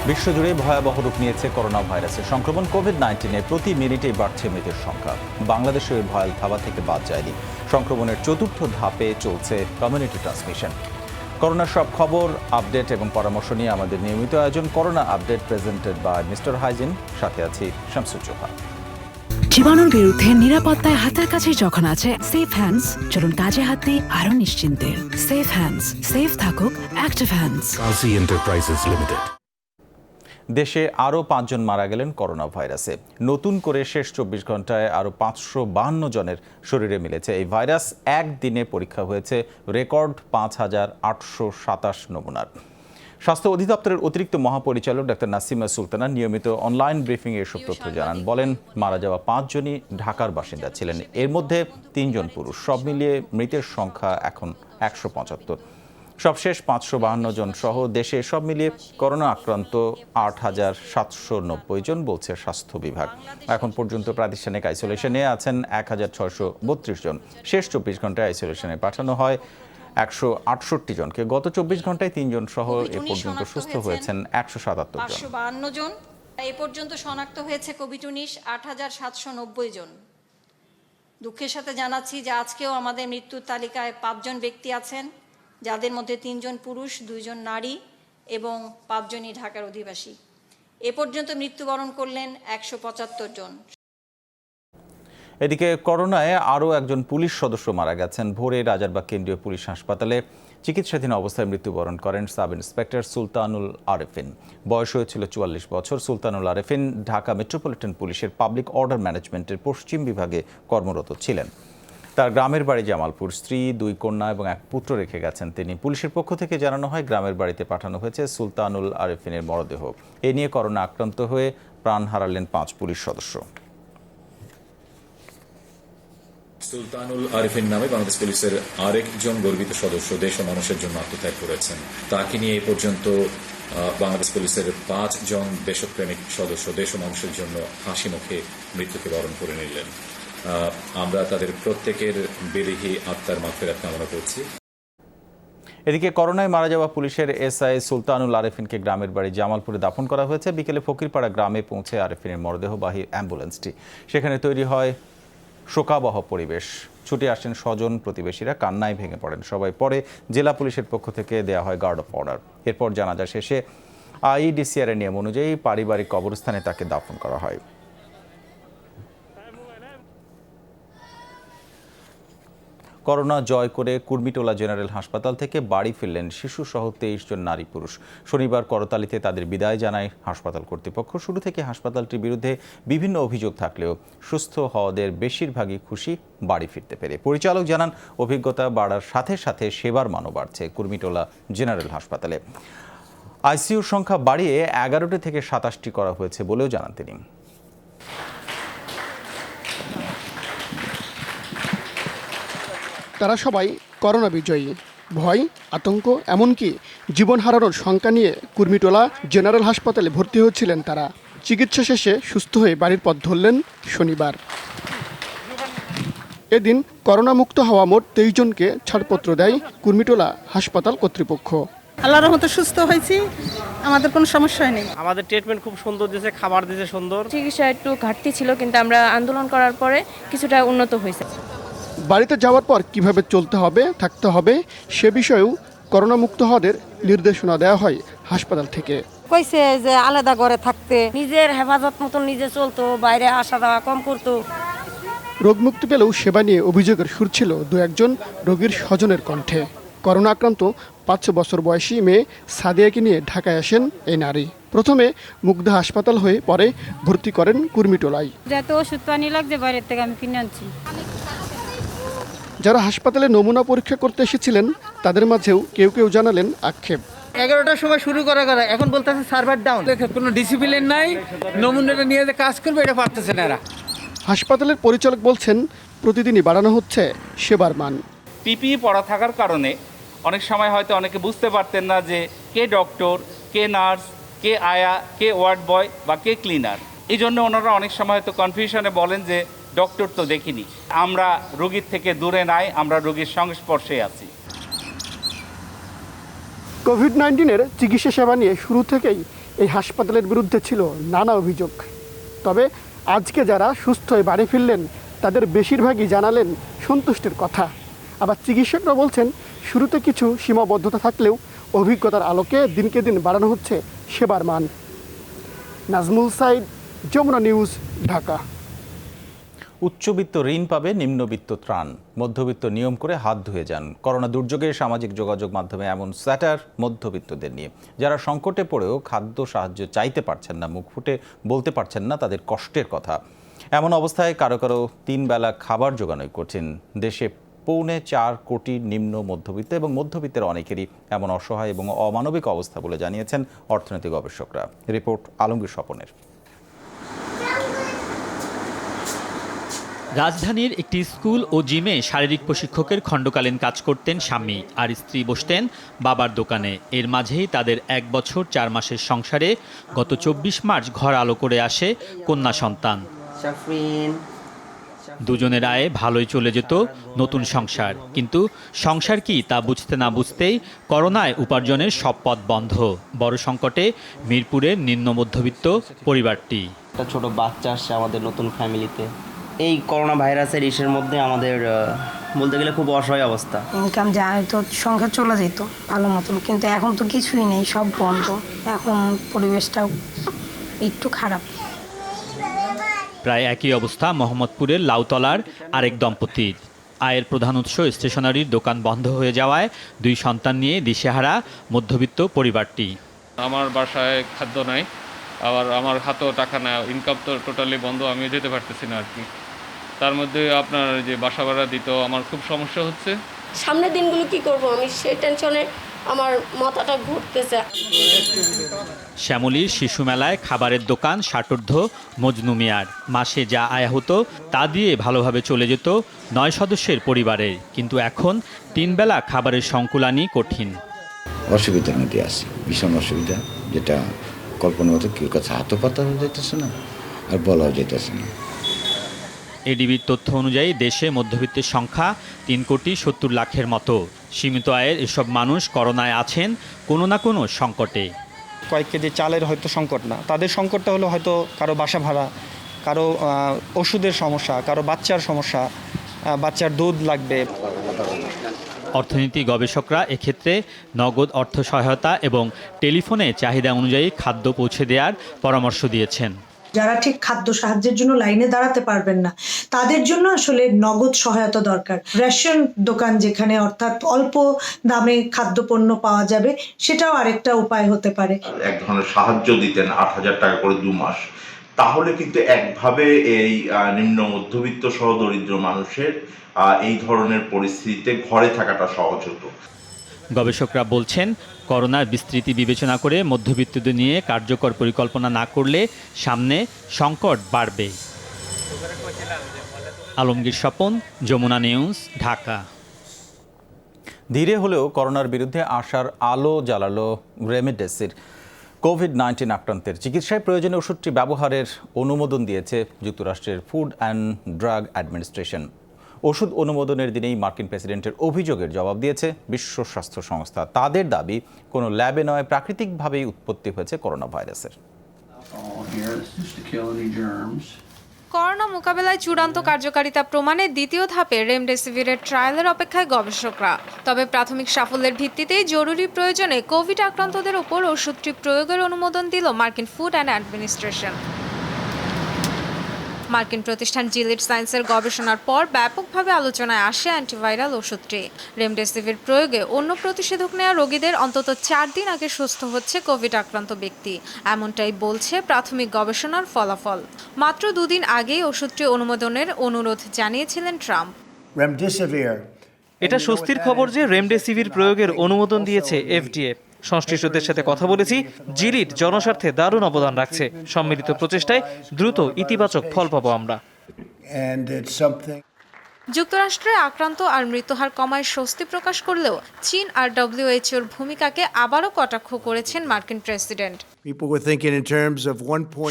বিশ্বজুড়ে ভয়াবহ রূপ নিয়েছে করোনা ভাইরাসের সংক্রমণ। কোভিড-19-এ প্রতি মিনিটেই বাড়ছে মৃতের সংখ্যা। বাংলাদেশে ওই ভয়াল থাবা থেকে বাদ যায়নি। সংক্রমণের চতুর্থ ধাপে চলছে কমিউনিটি ট্রান্সমিশন। করোনার সব খবর, আপডেট এবং পরামর্শ নিয়ে আমাদের নিয়মিত আয়োজন corona update, presented by mister hygiene. সাথে আছি শামসুজ্জোহা। জীবাণুর বিরুদ্ধে নিরাপত্তায় হাতের কাছে যখন আছে সেফ হ্যান্ডস, চলুন কাজে হাত দিই আরো নিশ্চিন্তে। সেফ হ্যান্ডস, সেফ থাকুক অ্যাক্টিভ হ্যান্ডস। কাজী এন্টারপ্রাইজেস লিমিটেড। দেশে আরও 5 জন মারা গেলেন করোনা ভাইরাসে। নতুন করে শেষ 24 ঘন্টায় আরও 552 জনের শরীরে মিলেছে এই ভাইরাস। একদিনে পরীক্ষা হয়েছে রেকর্ড 5,827 নমুনার। স্বাস্থ্য অধিদপ্তরের অতিরিক্ত মহাপরিচালক ডাক্তার নাসিমা সুলতানা নিয়মিত অনলাইন ব্রিফিংয়ে এসব তথ্য জানান। বলেন, মারা যাওয়া 5 জনই ঢাকার বাসিন্দা ছিলেন। এর মধ্যে 3 জন পুরুষ। সব মিলিয়ে মৃতের সংখ্যা এখন 175। সবশেষ 552 জন সহ দেশে সব মিলিয়ে করোনা আক্রান্ত 8,790 জন, বলছে স্বাস্থ্য বিভাগ। এখন পর্যন্ত প্রাতিষ্ঠানিক আইসোলেশনে আছেন 1,632 জন। শেষ 24 ঘন্টায় আইসোলেশনে পাঠানো হয় 168 জনকে। গত 24 ঘন্টায় 3 জন সহ এ পর্যন্ত সুস্থ হয়েছেন 177 জন। 552 জন। এ পর্যন্ত শনাক্ত হয়েছে কোভিড-19 8,790 জন। দুঃখের সাথে জানাচ্ছি যে আজকেও আমাদের মৃত্যুর তালিকায় 5 জন ব্যক্তি আছেন, যাদের মধ্যে 3 জন পুরুষ, 2 জন নারী এবং 5 জনই ঢাকার অধিবাসী। এ পর্যন্ত মৃত্যুবরণ করলেন 175 জন। এদিকে করোনায় আরও একজন পুলিশ সদস্য মারা গেছেন। ভোরে রাজারবাগ কেন্দ্রীয় পুলিশ হাসপাতালে চিকিৎসাধীন অবস্থায় মৃত্যুবরণ করেন সাব ইন্সপেক্টর সুলতানুল আরেফিন। বয়স হয়েছিল 44 বছর। সুলতানুল আরেফিন ঢাকা মেট্রোপলিটন পুলিশের পাবলিক অর্ডার ম্যানেজমেন্টের পশ্চিম বিভাগে কর্মরত ছিলেন। তার গ্রামের বাড়ি জামালপুর। স্ত্রী, 2 কন্যা এবং 1 পুত্র রেখে গেছেন তিনি। পুলিশের পক্ষ থেকে জানানো হয়, গ্রামের বাড়িতে পাঠানো হয়েছে সুলতানুল আরেফিনের মরদেহ। এ নিয়ে করোনা আক্রান্ত হয়ে প্রাণ হারালেন 5 পুলিশ সদস্য। সুলতানুল আরেফিন নামে বাংলাদেশ পুলিশের আরেকজন গর্বিত সদস্য দেশ ও মানুষের জন্য আত্মত্যাগ করেছেন। তাকে নিয়ে এই পর্যন্ত বাংলাদেশ পুলিশের 5 জন দেশপ্রেমিক সদস্য দেশ ও মানুষের জন্য হাসি মুখে মৃত্যুকে বরণ করে নিলেন। আমরা তাদের প্রত্যেকের বিদেহী আত্মার মাগফিরাত কামনা করছি। এদিকে করোনায় মারা যাওয়া পুলিশের এসআই সুলতানুল আরেফিনকে গ্রামের বাড়ি জামালপুরে দাফন করা হয়েছে। বিকেলে ফকিরপাড়া গ্রামে পৌঁছে আরেফিনের মরদেহবাহী অ্যাম্বুলেন্সটি। সেখানে তৈরি হয় শোকাবহ পরিবেশ। ছুটে আসেন স্বজন, প্রতিবেশীরা কান্নায় ভেঙে পড়েন সবাই। পরে জেলা পুলিশের পক্ষ থেকে দেওয়া হয় গার্ড অফ অর্ডার। এরপর জানাজা শেষে আইইডিসিআর এর নিয়ম অনুযায়ী পারিবারিক কবরস্থানে তাকে দাফন করা হয়। করোনা জয় করে কুর্মিটোলা জেনারেল হাসপাতাল থেকে বাড়ি ফিরলেন শিশুসহ 23 জন নারী পুরুষ। শনিবার করতালিতে তাদের বিদায় জানায় হাসপাতাল কর্তৃপক্ষ। শুরু থেকে হাসপাতালটির বিরুদ্ধে বিভিন্ন অভিযোগ থাকলেও সুস্থ হওয়াদের বেশিরভাগই খুশি বাড়ি ফিরতে পেরে। পরিচালক জানান, অভিজ্ঞতা বাড়ার সাথে সাথে সেবার মানও বাড়ছে কুর্মিটোলা জেনারেল হাসপাতালে। আইসিইউর সংখ্যা বাড়িয়ে 11টি থেকে 27টি করা হয়েছে বলেও জানান তিনি। তারা সবাই করোনা বিজয়ী। ভয়, আতঙ্ক, এমনকি জীবন হারানোর শঙ্কা নিয়ে কুর্মিটোলা জেনারেল হাসপাতালে ভর্তি হয়েছিলেন তারা। চিকিৎসা শেষে সুস্থ হয়ে বাড়ির পথ ধরলেন শনিবার। এদিন করোনামুক্ত হওয়া মোট 23 জনকে ছাড়পত্র দেয় কুর্মিটোলা হাসপাতাল কর্তৃপক্ষ। আল্লাহর রহমতে সুস্থ হয়েছি, আমাদের কোনো সমস্যা নেই। আমাদের ট্রিটমেন্ট খুব সুন্দর দিয়েছে, খাবার দিয়েছে সুন্দর। চিকিৎসা একটু ঘাটতি ছিল, কিন্তু আমরা আন্দোলন করার পরে কিছুটা উন্নত হয়েছে। বাড়িতে যাওয়ার পর কিভাবে চলতে হবে, থাকতে হবে, সে বিষয়েও করোনামুক্ত হওয়াদের নির্দেশনা দেওয়া হয় হাসপাতাল থেকে। কইছে যে আলাদা ঘরে থাকতে, নিজের হেফাজত মতন নিজে চলতো, বাইরে আসা যাওয়া কম করতো। রোগমুক্তি পেলেও সেবা নিয়ে অভিযোগের সুর ছিল 2-1 জন রোগীর স্বজনের কণ্ঠে। করোনা আক্রান্ত 5 বছর বয়সী মেয়ে সাদিয়াকে নিয়ে ঢাকায় আসেন এই নারী। প্রথমে মুগ্ধা হাসপাতাল হয়ে পরে ভর্তি করেন কুর্মিটোলায়। যত ওষুধ পানি লাগছে বাইরের থেকে আমি কিনে আনছি। যারা হাসপাতালে নমুনা পরীক্ষা করতে এসেছিলেন তাদের মাঝেও কেউ কেউ জানালেন আক্ষেপ। 11টার সময় শুরু করা এখন বলতেছে সার্ভার ডাউন, কোনো ডিসিপ্লিন নাই, নমুনাটা নিয়ে যে কাজ করবে এটা পারতেছে না এরা। হাসপাতালের পরিচালক বলছেন, প্রতিদিনই বাড়ানো হচ্ছে সেবার মান। পিপিই পড়া থাকার কারণে অনেক সময় হয়তো অনেকে বুঝতে পারতেন না যে কে ডক্টর, কে নার্স, কে আয়া, কে ওয়ার্ড বয় বা কে ক্লিনার। এই জন্য ওনারা অনেক সময় হয়তো কনফিউশনে বলেন যে ডক্টর তো দেখিনি। আমরা রোগীর থেকে দূরে নাই, আমরা রোগীর সংস্পর্শে আছি। কোভিড-19-এর চিকিৎসা সেবা নিয়ে শুরু থেকেই এই হাসপাতালের বিরুদ্ধে ছিল নানা অভিযোগ। তবে আজকে যারা সুস্থ হয়ে বাড়ি ফিরলেন তাদের বেশিরভাগই জানালেন সন্তুষ্টির কথা। আবার চিকিৎসকরা বলছেন শুরুতে কিছু সীমাবদ্ধতা থাকলেও অভিজ্ঞতার আলোকে দিনকে দিন বাড়ানো হচ্ছে সেবার মান। নাজমুল সাইদ, যমুনা নিউজ, ঢাকা। উচ্চবিত্ত ঋণ পাবে, নিম্নবিত্ত ত্রাণ, মধ্যবিত্ত নিয়ম করে হাত ধুয়ে যান। করোনা দুর্যোগে সামাজিক যোগাযোগ মাধ্যমে এমন স্যাটার মধ্যবিত্তদের নিয়ে, যারা সংকটে পড়েও খাদ্য সাহায্য চাইতে পারছেন না, মুখ ফুটে বলতে পারছেন না তাদের কষ্টের কথা। এমন অবস্থায় কারো কারো 3 বেলা খাবার জোগানোই কঠিন। দেশে 4.25 কোটি নিম্ন মধ্যবিত্ত এবং মধ্যবিত্তের অনেকেরই এমন অসহায় এবং অমানবিক অবস্থা বলে জানিয়েছেন অর্থনৈতিক গবেষকরা। রিপোর্ট আলমগীর স্বপনের। রাজধানীর একটি স্কুল ও জিমে শারীরিক প্রশিক্ষকের খণ্ডকালীন কাজ করতেন স্বামী, আর স্ত্রী বসতেন বাবার দোকানে। এর মাঝেই তাদের 1 বছর 4 মাসের সংসারে গত 24 মার্চ ঘর আলো করে আসে কন্যা সন্তান। দুজনের আয়ে ভালোই চলে যেত নতুন সংসার, কিন্তু সংসার কি তা বুঝতে না বুঝতেই করোনায় উপার্জনের সব পথ বন্ধ। বড় সংকটে মিরপুরের নিম্ন মধ্যবিত্ত পরিবারটি। একটা ছোট বাচ্চা আসছে আমাদের নতুন ফ্যামিলিতে। এই করোনা ভাইরাসের ইসের মধ্যে আমাদের বলতে গেলে খুব অসহায় অবস্থা। ইনকাম যায় তো সংসার চলে যেত ভালো মতন, কিন্তু এখন তো কিছুই নেই, সব বন্ধ। এখন পরিবেশটাও একটু খারাপ। প্রায় একই অবস্থা মোহাম্মদপুরের লাউতলার আরেক দম্পতির। আয়ের প্রধান উৎস স্টেশনারির দোকান বন্ধ হয়ে যাওয়ায় 2 সন্তান নিয়ে দিশেহারা মধ্যবিত্ত পরিবারটি। আমার বাসায় খাদ্য নাই, আবার আমার হাতেও টাকা না, ইনকাম তো টোটালি বন্ধ, আমিও যেতে পারতেছি না আর কি। তার মধ্যে আপনার যে বাসা ভাড়া দিতেও আমার খুব সমস্যা হচ্ছে। সামনের দিনগুলো কি করব আমি সেই টেনশনে আমার মাথাটা ঘুরতেছে। শ্যামলীর শিশু মেলায় খাবারের দোকান ষাটোর্ধ্ব মজনু মিয়ার। মাসে যা আয় হতো তা দিয়ে ভালোভাবে চলে যেত 9 সদস্যের পরিবারের, কিন্তু এখন 3 বেলা খাবারের সংকুলানি কঠিন। অসুবিধার মধ্যে আছে, ভীষণ অসুবিধা, যেটা কল্পনা মতো কেউ কাছে হাতও পাতা হয়ে যেতেছে না আর বলাও যেতেছে না। এডিবির তথ্য অনুযায়ী দেশে মধ্যবিত্তের সংখ্যা 3,70,00,000-এর মতো। সীমিত আয়ের এসব মানুষ করোনায় আছেন কোনো না কোনো সংকটে। কয়েক কেজি চালের হয়তো সংকট না, তাদের সংকটটা হলো হয়তো কারো বাসা ভাড়া, কারো ওষুধের সমস্যা, কারো বাচ্চার সমস্যা, বাচ্চার দুধ লাগবে। অর্থনীতি গবেষকরা এক্ষেত্রে নগদ অর্থ সহায়তা এবং টেলিফোনে চাহিদা অনুযায়ী খাদ্য পৌঁছে দেওয়ার পরামর্শ দিয়েছেন। যারা ঠিক খাদ্য সাহায্যের জন্য লাইনে দাঁড়াতে পারবেন না, তাদের জন্য আসলে নগদ সহায়তা দরকার। রেশন দোকান যেখানে, অর্থাৎ অল্প দামে খাদ্যপণ্য পাওয়া যাবে, সেটাও আরেকটা উপায় হতে পারে। এক ধরনের সাহায্য দিতেন 8,000 টাকা করে 2 মাস, তাহলে কিন্তু একভাবে এই নিম্ন মধ্যবিত্ত সহ দরিদ্র মানুষের এই ধরনের পরিস্থিতিতে ঘরে থাকাটা সহজ হতো। গবেষকরা বলছেন, করোনার বিস্তৃতি বিবেচনা করে মধ্যবিত্তদের নিয়ে কার্যকর পরিকল্পনা না করলে সামনে সংকট বাড়বে। আলমগীর স্বপন, যমুনা নিউজ, ঢাকা। ধীরে হলেও করোনার বিরুদ্ধে আশার আলো জ্বালালো রেমডেসিভির। কোভিড-19 আক্রান্তের চিকিৎসায় প্রয়োজনীয় ওষুধটি ব্যবহারের অনুমোদন দিয়েছে যুক্তরাষ্ট্রের ফুড অ্যান্ড ড্রাগ অ্যাডমিনিস্ট্রেশন। ওষুধ অনুমোদনের দিনেই মার্কিন প্রেসিডেন্টের অভিযোগের জবাব দিয়েছে বিশ্ব স্বাস্থ্য সংস্থা। তাদের দাবি, কোনো ল্যাবে নয়, প্রাকৃতিকভাবেই উৎপত্তি হয়েছে করোনা ভাইরাসের। করোনা মোকাবেলায় চূড়ান্ত কার্যকারিতা প্রমাণে দ্বিতীয় ধাপে রেমডেসিভিরের ট্রায়ালের অপেক্ষায় গবেষকরা। তবে প্রাথমিক সাফল্যের ভিত্তিতেই জরুরি প্রয়োজনে কোভিড আক্রান্তদের ওপর ওষুধটি প্রয়োগের অনুমোদন দিল মার্কিন ফুড অ্যান্ড অ্যাডমিনিস্ট্রেশন। মার্কিন প্রতিষ্ঠান জিলিড সায়েন্সের গবেষণার পর ব্যাপকভাবে আলোচনায় আসে অ্যান্টিভাইরাল ওষুধটি। রেমডেসিভির প্রয়োগে অন্য প্রতিষেধক নেওয়া রোগীদের অন্তত 4 দিন আগে সুস্থ হচ্ছে কোভিড আক্রান্ত ব্যক্তি, এমনটাই বলছে প্রাথমিক গবেষণার ফলাফল। মাত্র 2 দিন আগেই ওষুধটি অনুমোদনের অনুরোধ জানিয়েছিলেন ট্রাম্প। এটা স্বস্তির খবর যে রেমডেসিভির প্রয়োগের অনুমোদন দিয়েছে FDA। সংশ্লিষ্টদের সাথে কথা বলেছি, জিলিড জনস্বার্থে দারুণ অবদান রাখছে। সম্মিলিত প্রচেষ্টায় দ্রুত ইতিবাচক ফল পাবো আমরা। যুক্তরাষ্ট্রে আক্রান্ত আর মৃত্যুহার কমায় স্বস্তি প্রকাশ করলেও চীন আর WHO-র ভূমিকাকে আবারও কটাক্ষ করেছেন মার্কিন প্রেসিডেন্ট।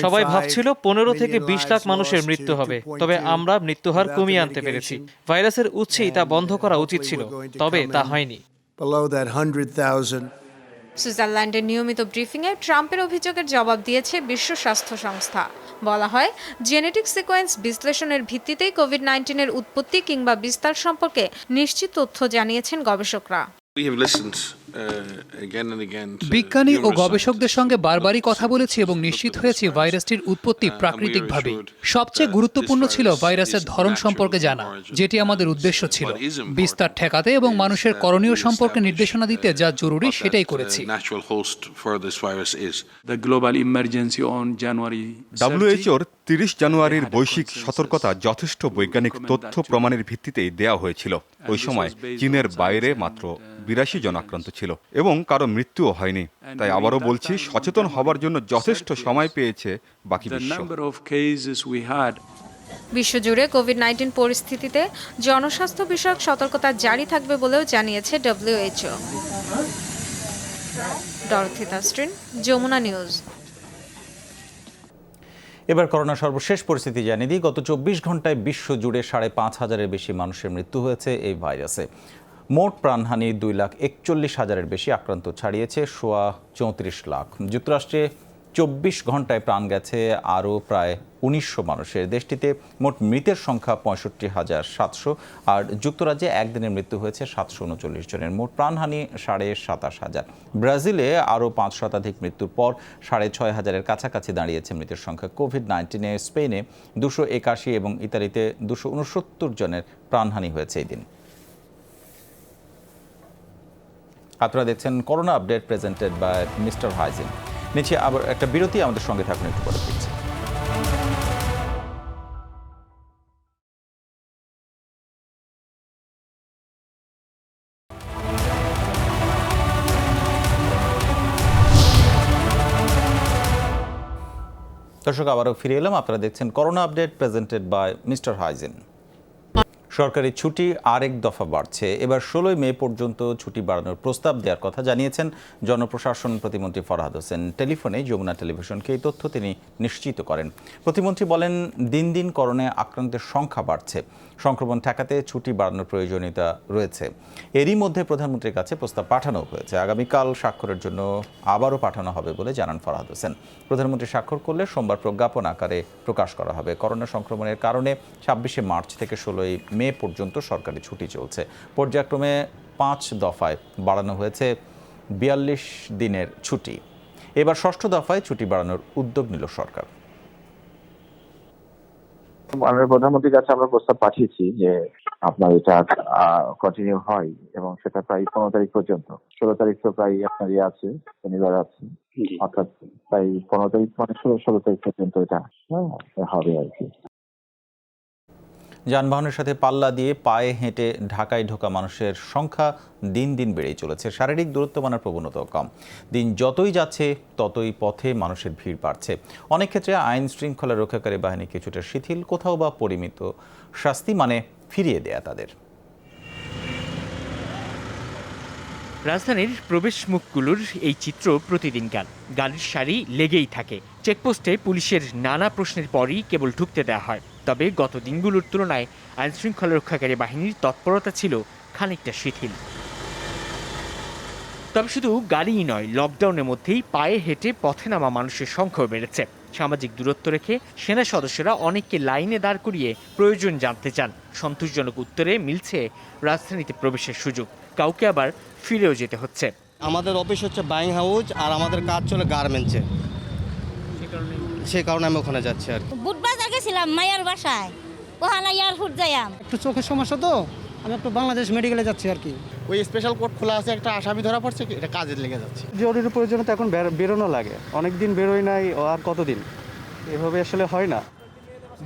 সবাই ভাবছিল 15 থেকে 20 লাখ মানুষের মৃত্যু হবে, তবে আমরা মৃত্যুহার কমিয়ে আনতে পেরেছি। ভাইরাসের উৎসেই তা বন্ধ করা উচিত ছিল, তবে তা হয়নি। সুইজারল্যান্ডের নিয়মিত ব্রিফিংয়ে ট্রাম্পের অভিযোগের জবাব দিয়েছে বিশ্ব স্বাস্থ্য সংস্থা। বলা হয়, জেনেটিক সিকোয়েন্স বিশ্লেষণের ভিত্তিতেই কোভিড-19-এর উৎপত্তি কিংবা বিস্তার সম্পর্কে নিশ্চিত তথ্য জানিয়েছেন গবেষকরা। বিজ্ঞানী ও গবেষকদের সঙ্গে বারবারই কথা বলেছি এবং নিশ্চিত হয়েছি ভাইরাসটির উৎপত্তি প্রাকৃতিকভাবে। সবচেয়ে গুরুত্বপূর্ণ ছিল ভাইরাসের ধরন সম্পর্কে জানা, যেটি আমাদের উদ্দেশ্য ছিল। বিস্তার ঠেকাতে এবং মানুষের করণীয় সম্পর্কে নির্দেশনা দিতে যা জরুরি সেটাই করেছি। WHO-র 30 জানুয়ারির বৈশ্বিক সতর্কতা যথেষ্ট বৈজ্ঞানিক তথ্য প্রমাণের ভিত্তিতেই দেয়া হয়েছিল। ওই সময় চীনের বাইরে মাত্র 82 জন আক্রান্ত ছিল এবং কারো মৃত্যুও হয়নি। তাই আবারও বলছি, সচেতন হবার জন্য যথেষ্ট সময় পেয়েছে বাকি বিশ্ব। বিশ্বজুড়ে কোভিড-19 পরিস্থিতিতে জনস্বাস্থ্য বিষয়ক সতর্কতা জারি থাকবে বলেও জানিয়েছে WHO। Dorothy Tasrin, Jamuna news. এবার করোনা সর্বশেষ পরিস্থিতি জানিয়ে দিই। গত 24 ঘন্টায় বিশ্বজুড়ে 5,500-এর বেশি মানুষের মৃত্যু হয়েছে এই ভাইরাসে। মোট প্রাণহানি 2,41,000-এর বেশি, আক্রান্ত ছাড়িয়েছে 34 লাখ। যুক্তরাষ্ট্রে 24 ঘন্টায় প্রাণ গেছে আরও প্রায় 1900 মানুষের। দেশটিতে মোট মৃতের সংখ্যা 65,700, আর যুক্তরাজ্যে একদিনের মৃত্যু হয়েছে 739 জনের। মোট প্রাণহানি 27,500। ব্রাজিলে আরও 5 শতাধিক মৃত্যুর পর 6,500-এর কাছাকাছি দাঁড়িয়েছে মৃতের সংখ্যা। কোভিড-19-এ স্পেনে 281 এবং ইতালিতে 269 জনের প্রাণহানি হয়েছে এই দিন। আপনারা দেখছেন corona update presented by mister hygiene. নিচে আবার একটা বিরতি, আমাদের সঙ্গে থাকুন, একটু পরে ফিরছি। দর্শক, আবারও ফিরে এলাম। আপনারা দেখছেন corona update presented by mister hygiene. সরকারি ছুটি আরেক দফা বাড়ছে। এবার 16 মে পর্যন্ত ছুটি বাড়ানোর প্রস্তাব দেওয়ার কথা জানিয়েছেন জনপ্রশাসন প্রতিমন্ত্রী ফরহাদ হোসেন। টেলিফোনে যমুনা টেলিভিশনকে এই তথ্য তিনি নিশ্চিত করেন। প্রতিমন্ত্রী বলেন, দিন দিন করোনায় আক্রান্তের সংখ্যা বাড়ছে, সংক্রমণ ঠেকাতে ছুটি বাড়ানোর প্রয়োজনীয়তা রয়েছে। এরই মধ্যে প্রধানমন্ত্রীর কাছে প্রস্তাব পাঠানো হয়েছে। আগামীকাল স্বাক্ষরের জন্য আবারও পাঠানো হবে বলে জানান ফরহাদ হোসেন। প্রধানমন্ত্রী স্বাক্ষর করলে সোমবার প্রজ্ঞাপন আকারে প্রকাশ করা হবে। করোনা সংক্রমণের কারণে 26 মার্চ থেকে 16 মে পর্যন্ত সরকারি ছুটি চলছে। পর্যায়ক্রমে 5 দফায় বাড়ানো হয়েছে 42 দিনের ছুটি। এবার 6ষ্ঠ দফায় ছুটি বাড়ানোর উদ্যোগ নিল সরকার। মাননীয় প্রধানমন্ত্রীর কাছে আমরা প্রস্তাব পাঠিয়েছি যে আপনার এটা কন্টিনিউ হয় এবং সেটা প্রায় 15 তারিখ পর্যন্ত। 16 তারিখ তো প্রায় আপনার আছে, শনিবার আছে, অর্থাৎ প্রায় 15 তারিখ মানে 16 তারিখ পর্যন্ত এটা হবে আর কি। যানবাহনের সাথে পাল্লা দিয়ে পায়ে হেঁটে ঢাকায় ঢোকা মানুষের সংখ্যা দিন দিন বেড়েই চলেছে। শারীরিক দূরত্ব মানার প্রবণতাও কম। দিন যতই যাচ্ছে ততই পথে মানুষের ভিড় বাড়ছে। অনেক ক্ষেত্রে আইন শৃঙ্খলা রক্ষাকারী বাহিনী কিছুটা শিথিল, কোথাও বা পরিমিত শাস্তি মানে ফিরিয়ে দেয়া তাদের। রাজধানীর প্রবেশ মুখগুলোর এই চিত্র প্রতিদিনকার। গাড়ির সারি লেগেই থাকে। চেকপোস্টে পুলিশের নানা প্রশ্নের পরই কেবল ঢুকতে দেওয়া হয়। তবে গত দিনগুলোর তুলনায় আইনশৃঙ্খলা রক্ষাকারী বাহিনীর তৎপরতা ছিল খানিকটা শিথিল। তবে শুধু গাড়িই নয়, লকডাউনের মধ্যেই পায়ে হেঁটে পথে নামা মানুষের সংখ্যাও বেড়েছে। সামাজিক দূরত্ব রেখে সেনা সদস্যরা অনেককে লাইনে দাঁড় করিয়ে প্রয়োজন জানতে চান। সন্তোষজনক উত্তরে মিলছে রাজধানীতে প্রবেশের সুযোগ, কাউকে আবার ফিরেও যেতে হচ্ছে। আমাদের অফিস হচ্ছে বাইং হাউস আর আমাদের কাজ চলে গার্মেন্টসে, সে কারণে আমি ওখানে যাচ্ছি আর কি। বুধবার গেছিলাম মায়ের বাসায়, ওখানে এয়ারপোর্ট যাইলাম। একটু চোখের সমস্যা তো আমি একটু বাংলাদেশ মেডিকেলে যাচ্ছি আর কি। ওই স্পেশাল কোর্ট খোলা আছে, একটা আসামি ধরা পড়ছে, এটা কাজের লেগে যাচ্ছে। জরুরি প্রয়োজনে তো এখন বেরোনো লাগে, অনেক দিন বেরোই নাই, আর কতদিন, এভাবে আসলে হয় না।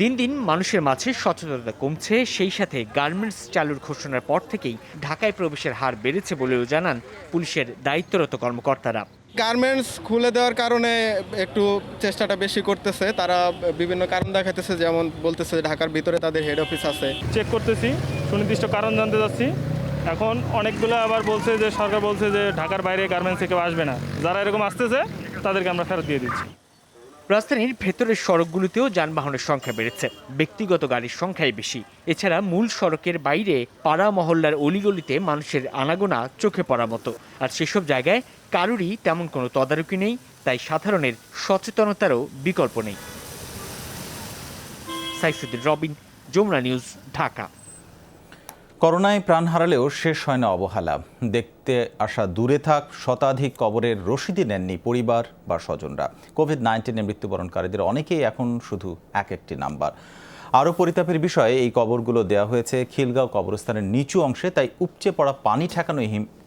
দিন দিন মানুষের মাঝে সচেতনতা কমছে, সেই সাথে গার্মেন্টস চালুর ঘোষণার পর থেকেই ঢাকায় প্রবেশের হার বেড়েছে বলেও জানান পুলিশের দায়িত্বরত কর্মকর্তারা। গার্মেন্টস খুলে দেওয়ার কারণে একটু চেষ্টাটা বেশি করতেছে, তারা বিভিন্ন কারণ দেখাতেছে, যেমন বলতেছে ঢাকার ভিতরে তাদের হেড অফিস আছে। চেক করতেছি, সুনির্দিষ্ট কারণ জানতে যাচ্ছি। এখন অনেকগুলো আবার বলছে যে সরকার বলছে যে ঢাকার বাইরে গার্মেন্টসে কেউ আসবে না। যারা এরকম আসতেছে তাদেরকে আমরা ফেরত দিয়ে দিচ্ছি। রাজধানীর ভেতরের সড়কগুলোতেও যানবাহনের সংখ্যা বেড়েছে, ব্যক্তিগত গাড়ির সংখ্যাই বেশি। এছাড়া মূল সড়কের বাইরে পাড়া মহল্লার অলিগলিতে মানুষের আনাগোনা চোখে পড়ার মতো। আর সেসব জায়গায় কারুরই তেমন কোনো তদারকি নেই, তাই সাধারণের সচেতনতারও বিকল্প নেই। সাইফুদ্দিন রবিন, যমুনা নিউজ, ঢাকা। করোনায় প্রাণ হারালেও শেষ হয় না অবহেলা। দেখতে আসা দূরে থাক, শতাধিক কবরের রসিদই নেননি পরিবার বা স্বজনরা। কোভিড-19 মৃত্যুবরণকারীদের অনেকেই এখন শুধু একটি নাম্বার। আরও পরিতাপের বিষয়ে এই কবরগুলো দেওয়া হয়েছে খিলগাঁও কবরস্থানের নিচু অংশে, তাই উপচে পড়া পানি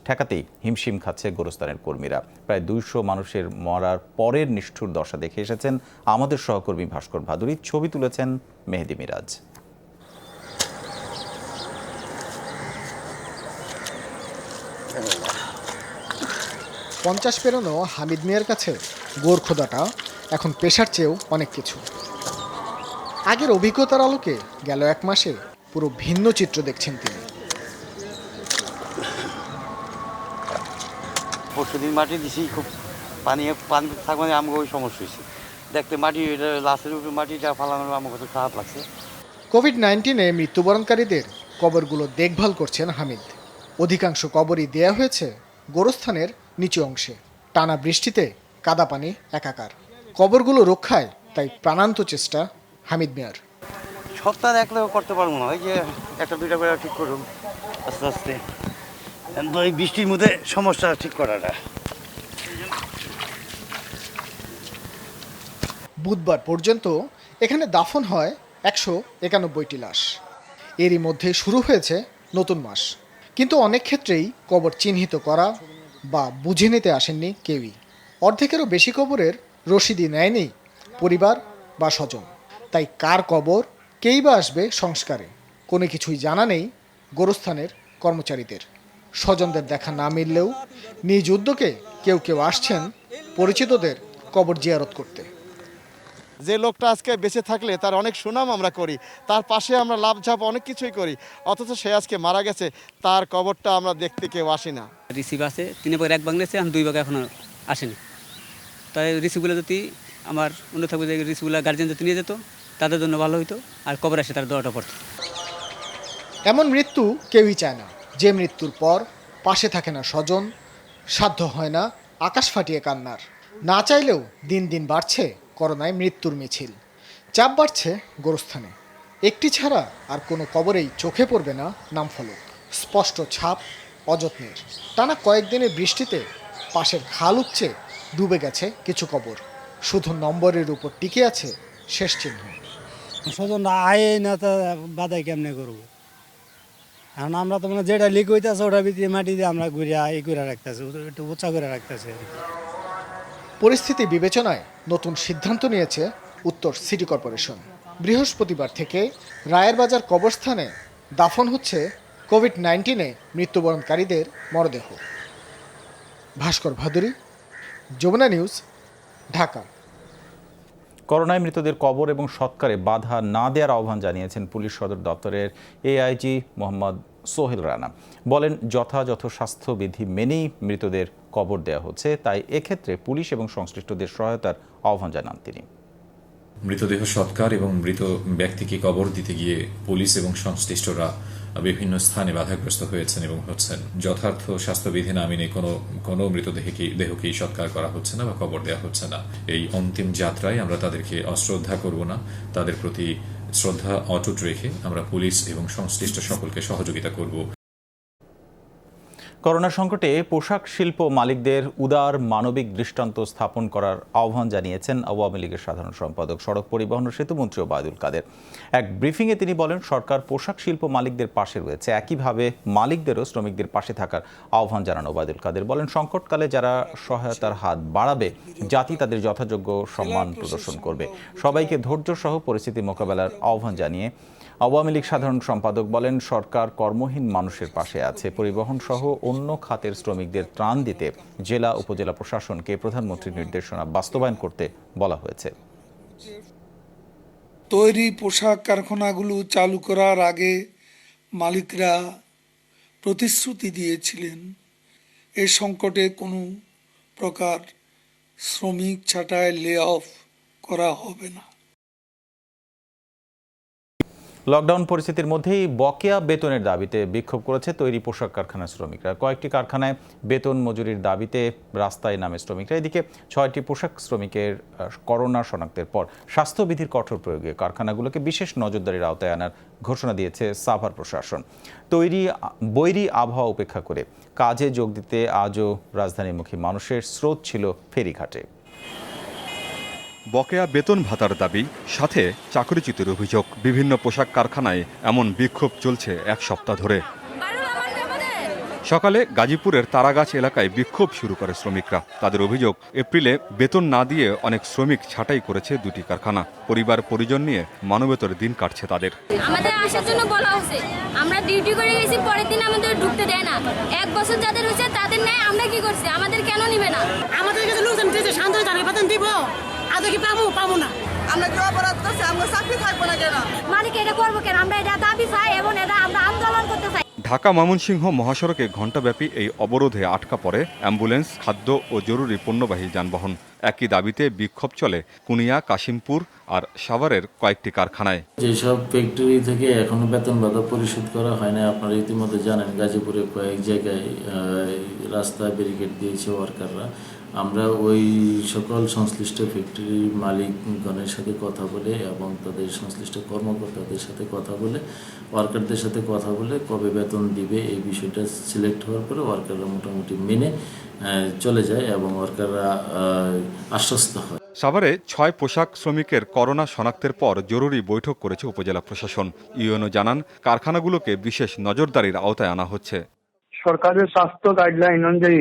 ঠেকাতেই হিমশিম খাচ্ছে গোরস্থানের কর্মীরা। প্রায় 200 মানুষের মরার পরের নিষ্ঠুর দশা দেখে এসেছেন আমাদের সহকর্মী ভাস্কর ভাদুরী। ছবি তুলেছেন মেহেদি মিরাজ। পঞ্চাশ পেরোনো হামিদ মিয়ার কাছে গোরখোদাটা এখন পেশার চেয়েও অনেক কিছু। আগের অভিজ্ঞতার আলোকে গেল 1 মাসে পুরো ভিন্ন চিত্র দেখছেন তিনি। পরশুদিন মাটি দিছি, খুব পানি থাকবে আমাকে ওই সমস্যা হয়েছে। দেখতে মাটি লাশের উপরে মাটিটা ফালানোর আমার কত খারাপ লাগছে। কোভিড-19 মৃত্যুবরণকারীদের কবরগুলো দেখভাল করছেন হামিদ। অধিকাংশ কবরই দেয়া হয়েছে গোরস্থানের নিচু অংশে। টানা বৃষ্টিতে কাদা পানি একাকার। কবরগুলো রক্ষায় তাই প্রাণান্ত চেষ্টা হামিদ মিয়ার। সপ্তাহ একলেও করতে পারবো না, ওই যে 1-2টা করে ঠিক করুন আস্তে আস্তে। এই বৃষ্টির মধ্যে সমস্যা ঠিক করাটা। বুধবার পর্যন্ত এখানে দাফন হয় 191টি লাশ। এরই মধ্যে শুরু হয়েছে নতুন মাস, কিন্তু অনেক ক্ষেত্রেই কবর চিহ্নিত করা বা বুঝে নিতে আসেননি কেউই। অর্ধেকেরও বেশি কবরের রসিদই নেয়নি পরিবার বা স্বজন। তাই কার কবর, কেই বা আসবে সংস্কারে, কোনো কিছুই জানা নেই গোরস্থানের কর্মচারীদের। স্বজনদের দেখা না মিললেও নিজ উদ্যোগে কেউ কেউ আসছেন পরিচিতদের কবর জিয়ারত করতে। যে লোকটা আজকে বেঁচে থাকলে তার অনেক সুনাম আমরা করি, তার পাশে আমরা লাভঝাপ অনেক কিছুই করি, অথচ সে আজকে মারা গেছে, তার কবরটা আমরা দেখতে কেউ আসি না। রিসিভ আছে 3 ভাগ 1 ভাগ নিয়েছে, 2 ভাগ এখনো আসেনি। তাই রিসিভগুলো যদি আমার অন্য থাকবে, যে রিসিভগুলো গার্জেন যদি নিয়ে যেত তাদের জন্য ভালো হইতো, আর কবর আসে তার দোয়াটা পড়তো। এমন মৃত্যু কেউই চায় না, যে মৃত্যুর পর পাশে থাকে না স্বজন, সাধ্য হয় না আকাশ ফাটিয়ে কান্নার। না চাইলেও দিন দিন বাড়ছে করোনায় মৃত্যুর মিছিল। চাপ বাড়ছে গোরস্থানে। একটি ছাড়া আর কোনো কবরেই চোখে পড়বে না নামফলক, স্পষ্ট ছাপ অযত্নের। টানা কয়েকদিনের বৃষ্টিতে পাশের খাল উপচে ডুবে গেছে কিছু কবর। শুধু নম্বরের উপর টিকে আছে শেষ চিহ্ন। স্বজন আয় না, তা বাধাই কেমনে করবো? এখন আমরা তো মানে যেটা লিক হইতেছে ওটা ভিতরে মাটি দিয়ে আমরা ঘুরে এই করে রাখতেছি, একটু উঁচা করে রাখতেছি। পরিস্থিতি বিবেচনায় নতুন সিদ্ধান্ত নিয়েছে উত্তর সিটি কর্পোরেশন। বৃহস্পতিবার থেকে রায়ের বাজার কবরস্থানে দাফন হচ্ছে কোভিড-19 মৃত্যুবরণকারীদের মরদেহ। ভাস্কর ভাদুরী, যমুনা নিউজ, ঢাকা। করোনায় মৃতদের কবর এবং সৎকারে বাধা না দেওয়ার আহ্বান জানিয়েছেন পুলিশ সদর দপ্তরের এআইজি মোহাম্মদ সোহেল রানা। বলেন, যথাযথ স্বাস্থ্যবিধি মেনেই মৃতদের কবর দেওয়া হচ্ছে, তাই এক্ষেত্রে পুলিশ এবং সংশ্লিষ্টদের সহায়তার আহ্বান জানান তিনি। মৃতদেহ সৎকার এবং মৃত ব্যক্তিকে কবর দিতে গিয়ে পুলিশ এবং সংশ্লিষ্টরা বিভিন্ন স্থানে বাধাগ্রস্ত হয়েছেন এবং হচ্ছেন। যথার্থ স্বাস্থ্যবিধি না মেনে কোনো মৃতদেহকেই সৎকার করা হচ্ছে না বা কবর দেওয়া হচ্ছে না। এই অন্তিম যাত্রায় আমরা তাদেরকে অশ্রদ্ধা করব না, তাদের প্রতি শ্রদ্ধা অটুট রেখে আমরা পুলিশ এবং সংশ্লিষ্ট সকলকে সহযোগিতা করব। করোনা সংকটে পোশাক শিল্প মালিকদের উদার মানবিক দৃষ্টান্ত স্থাপন করার আহ্বান জানিয়েছেন আওয়ামী লীগের সাধারণ সম্পাদক, সড়ক পরিবহন ও সেতুমন্ত্রী ওবায়দুল কাদের। এক ব্রিফিংয়ে তিনি বলেন, সরকার পোশাক শিল্প মালিকদের পাশে রয়েছে, একইভাবে মালিকদেরও শ্রমিকদের পাশে থাকার আহ্বান জানান ওবায়দুল কাদের। বলেন, সংকটকালে যারা সহায়তার হাত বাড়াবে, জাতি তাদের যথাযোগ্য সম্মান প্রদর্শন করবে। সবাইকে ধৈর্য সহ পরিস্থিতি মোকাবেলার আহ্বান জানিয়ে আওয়ামী লীগ সাধারণ সম্পাদক বলেন, সরকার কর্মহীন মানুষের পাশে আছে। পরিবহন সহ অন্য খাতের শ্রমিকদের ত্রাণ দিতে জেলা উপজেলা প্রশাসনকে প্রধানমন্ত্রীর নির্দেশনা বাস্তবায়ন করতে বলা হয়েছে। তৈরি পোশাক কারখানাগুলো চালু করার আগে মালিকরা প্রতিশ্রুতি দিয়েছিলেন এই সংকটে কোনো প্রকার শ্রমিক ছাঁটাই লে অফ করা হবে না। লকডাউন পরিস্থিতির মধ্যেই বকেয়া বেতনের দাবিতে বিক্ষোভ করেছে তৈরি পোশাক কারখানার শ্রমিকরা। কয়েকটি কারখানায় বেতন মজুরির দাবিতে রাস্তায় নামে শ্রমিকরা। এদিকে 6টি পোশাক শ্রমিকের করোনা শনাক্তের পর স্বাস্থ্যবিধির কঠোর প্রয়োগে কারখানাগুলোকে বিশেষ নজরদারির আওতায় আনার ঘোষণা দিয়েছে সাভার প্রশাসন। বৈরী আবহাওয়া উপেক্ষা করে কাজে যোগ দিতে আজও রাজধানীমুখী মানুষের স্রোত ছিল ফেরিঘাটে। বকেয়া বেতন ভাতার দাবি, সাথে চাকরিচ্যুতির অভিযোগ। বিভিন্ন পোশাক কারখানায় এমন বিক্ষোভ চলছে এক সপ্তাহ ধরে। সকালে গাজীপুরের তারাগাছ এলাকায় বিক্ষোভ শুরু করে শ্রমিকরা। তাদের অভিযোগ, এপ্রিলে বেতন না দিয়ে অনেক শ্রমিক ছাঁটাই করেছে দুটি কারখানা। পরিবার পরিজন নিয়ে মানবেতর দিন কাটছে তাদের। আমাদের আসার জন্য বলা হয়েছে, আমরা ডিউটি করে গেছি, পরের দিন আমাদের ঢুকতে দেয় না। 1 বছর যাদের হয়েছে তাদের নেয়, আমরা কি করছি, আমাদের কেন নিবে না? আমাদের কাছে লোকজন দিয়েছে, শান্ত জানে বেতন দিব, আদৌ কি পাবো না? আমরা কি অপরাধ করছি? আমরা চাকরি থাকবো না কেন? মালিক এটা করবো কেন? আমরা এটা দাবি চাই এবং এটা আমরা আন্দোলন করতে চাই। ঢাকা ময়মনসিংহ মহাসড়কে ঘণ্টাব্যাপী এই অবরোধে আটকা পড়ে অ্যাম্বুলেন্স, খাদ্য ও জরুরি পণ্যবাহী যানবাহন। একই দাবিতে বিক্ষোভ চলে কুনিয়া, কাশিমপুর আর সাভারের কয়েকটি কারখানায়। যেসব ফ্যাক্টরি থেকে এখনো বেতন ভাতা পরিশোধ করা হয় না, আপনারা ইতিমধ্যে জানেন গাজীপুরে কয়েক জায়গায় রাস্তায় ব্যারিকেড দিয়েছে ওয়ার্কাররা। আমরা ওই সকল সংশ্লিষ্ট ফ্যাক্টরির মালিকগণের সাথে কথা বলে এবং তাদের সংশ্লিষ্ট কর্মকর্তাদের সাথে কথা বলে, ওয়ার্কারদের সাথে কথা বলে কবে বেতন দিবে এই বিষয়টা সিলেক্ট হওয়ার পরে ওয়ার্কাররা মোটামুটি মেনে চলে যায় এবং ওয়ার্কাররা আশ্বস্ত হয়। সাভারে 6 পোশাক শ্রমিকের করোনা শনাক্তের পর জরুরি বৈঠক করেছে উপজেলা প্রশাসন। ইউএনও জানান, কারখানাগুলোকে বিশেষ নজরদারির আওতায় আনা হচ্ছে। সরকারের স্বাস্থ্য গাইডলাইন অনুযায়ী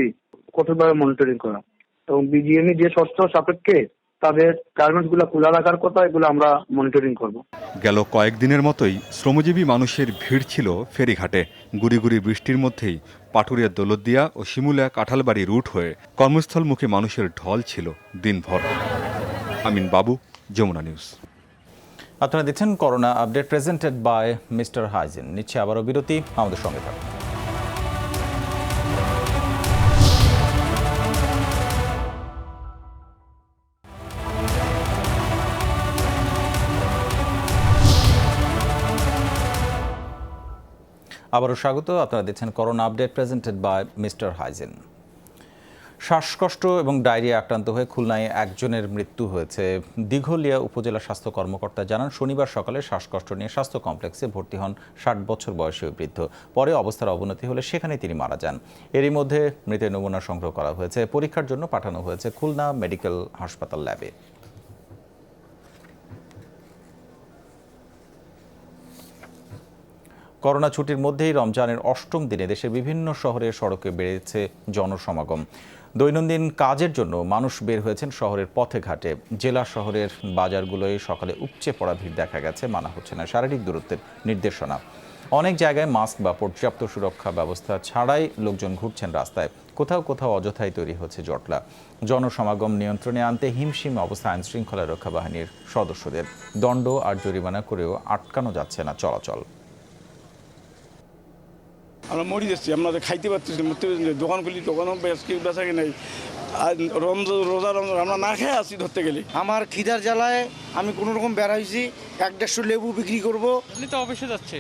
কঠোরভাবে মনিটরিং করা এবং বিজিএমই যে শর্ত সাপেক্ষে তাদের গার্মেন্টস গুলা খোলা রাখার কথা, এগুলো আমরা মনিটরিং করব। গেল কয়েকদিনের মতোই শ্রমজীবী মানুষের ভিড় ছিল ফেরিঘাটে। গুড়ি গুড়ি বৃষ্টির মধ্যেই পাটুরিয়া, দৌলতদিয়া ও শিমুলিয়া, কাঁঠালবাড়ি রুট হয়ে কর্মস্থলমুখী মানুষের ঢল ছিল দিনভর। আমিন বাবু, যমুনা নিউজ। আপনারা দেখছেন corona update, presented by mister hygiene. নিচ্ছে আবারও বিরতি, আমাদের সঙ্গে থাকুন। আবারও স্বাগত। আপনারা দেখছেন corona update, presented by mister hygiene. শ্বাসকষ্ট এবং ডায়রিয়া আক্রান্ত হয়ে খুলনায় একজনের মৃত্যু হয়েছে। দিঘলিয়া উপজেলা স্বাস্থ্য কর্মকর্তা জানান, শনিবার সকালে শ্বাসকষ্ট নিয়ে স্বাস্থ্য কমপ্লেক্সে ভর্তি হন 60 বছর বয়সী ওই বৃদ্ধ। পরে অবস্থার অবনতি হলে সেখানেই তিনি মারা যান। এরই মধ্যে মৃতের নমুনা সংগ্রহ করা হয়েছে, পরীক্ষার জন্য পাঠানো হয়েছে খুলনা মেডিকেল হাসপাতাল ল্যাবে। করোনা ছুটির মধ্যেই রমজানের 8ম দিনে দেশের বিভিন্ন শহরের সড়কে বেড়েছে জনসমাগম। দৈনন্দিন কাজের জন্য মানুষ বের হয়েছেন শহরের পথে ঘাটে। জেলা শহরের বাজারগুলোয় সকালে উপচে পড়া ভিড় দেখা গেছে, মানা হচ্ছে না শারীরিক দূরত্বের নির্দেশনা। অনেক জায়গায় মাস্ক বা পর্যাপ্ত সুরক্ষা ব্যবস্থা ছাড়াই লোকজন ঘুরছেন রাস্তায়। কোথাও কোথাও অযথাই তৈরি হচ্ছে জটলা। জনসমাগম নিয়ন্ত্রণে আনতে হিমশিম অবস্থা আইন শৃঙ্খলা রক্ষা বাহিনীর সদস্যদের। দণ্ড আর জরিমানা করেও আটকানো যাচ্ছে না চলাচল। আমরা মরি যাচ্ছি, আমরা খাইতে পারতেছি, দোকানগুলি দোকানও বেচা নেই। রোজা আমরা না খেয়ে আসি ধরতে গেলে। আমার খিদার জ্বালায় আমি কোনো রকম বেড়াইছি, 1-150 লেবু বিক্রি করবো। আপনি তো অফিসে যাচ্ছে,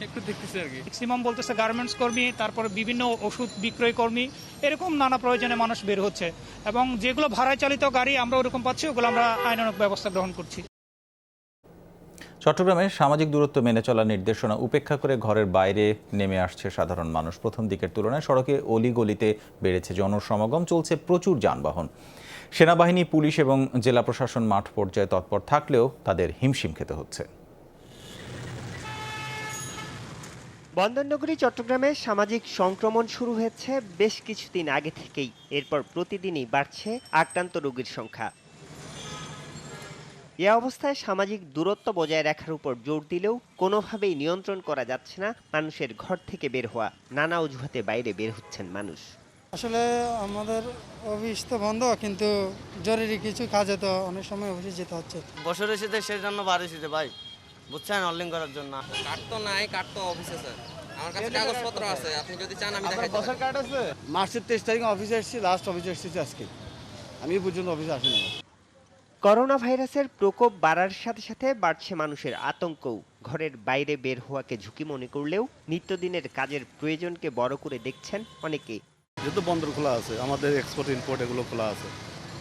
একটু দেখতেছি আর কি। ম্যাক্সিমাম বলতেছে গার্মেন্টস কর্মী, তারপর বিভিন্ন ওষুধ বিক্রয় কর্মী, এরকম নানা প্রয়োজনে মানুষ বের হচ্ছে এবং যেগুলো ভাড়ায় চালিত গাড়ি আমরা ওরকম পাচ্ছি, ওগুলো আমরা আইনানুগ ব্যবস্থা গ্রহণ করছি। চট্টগ্রামে সামাজিক দূরত্ব মেনে চলার নির্দেশনা উপেক্ষা করে ঘরের বাইরে নেমে আসছে সাধারণ মানুষ। প্রথম দিকের তুলনায় সড়কে অলিগলিতে বেড়েছে জনসমাগম, চলছে প্রচুর যানবাহন। সেনাবাহিনী, পুলিশ এবং জেলা প্রশাসন মাঠ পর্যায়ে তৎপর থাকলেও তাদের হিমশিম খেতে হচ্ছে। বন্দরনগরী চট্টগ্রামে সামাজিক সংক্রমণ শুরু হয়েছে বেশ কিছুদিন আগে থেকেই। এরপর প্রতিদিনই বাড়ছে আক্রান্ত রোগীর সংখ্যা। এ অবস্থায় সামাজিক দূরত্ব বজায় রাখার উপর জোর দিলেও কোনোভাবেই নিয়ন্ত্রণ করা যাচ্ছে না মানুষের ঘর থেকে বের হওয়া। নানা অজুহাতে বাইরে বের হচ্ছেন মানুষ। আসলে আমাদের অফিস তো বন্ধ, কিন্তু জরুরি কিছু কাজে তো অনেক সময় অফিসে যেতে হচ্ছে। বছর এসেছে সেই জন্য বাড়িছি ভাই, বুঝছেন, অনলাইন করার জন্য। কার্ড তো নাই, কার্ড তো অফিসে স্যার। আমার কাছে কাগজপত্র আছে, আপনি যদি চান আমি দেখাই। বছর কার্ড আছে। মার্চের 23 তারিখে অফিসে এসেছি, লাস্ট অফিসে এসেছি আজকে। আমি পর্যন্ত অফিসে আসিনি। করোনা ভাইরাসের প্রকোপ বাড়ার সাথে সাথে বাড়ছে মানুষের আতঙ্কও। ঘরের বাইরে বের হওয়াকে ঝুঁকি মনে করলেও নিত্যদিনের কাজের প্রয়োজনকে বড় করে দেখছেন অনেকে। যেহেতু বন্দর খোলা আছে, আমাদের এক্সপোর্ট ইম্পোর্ট এগুলো খোলা আছে,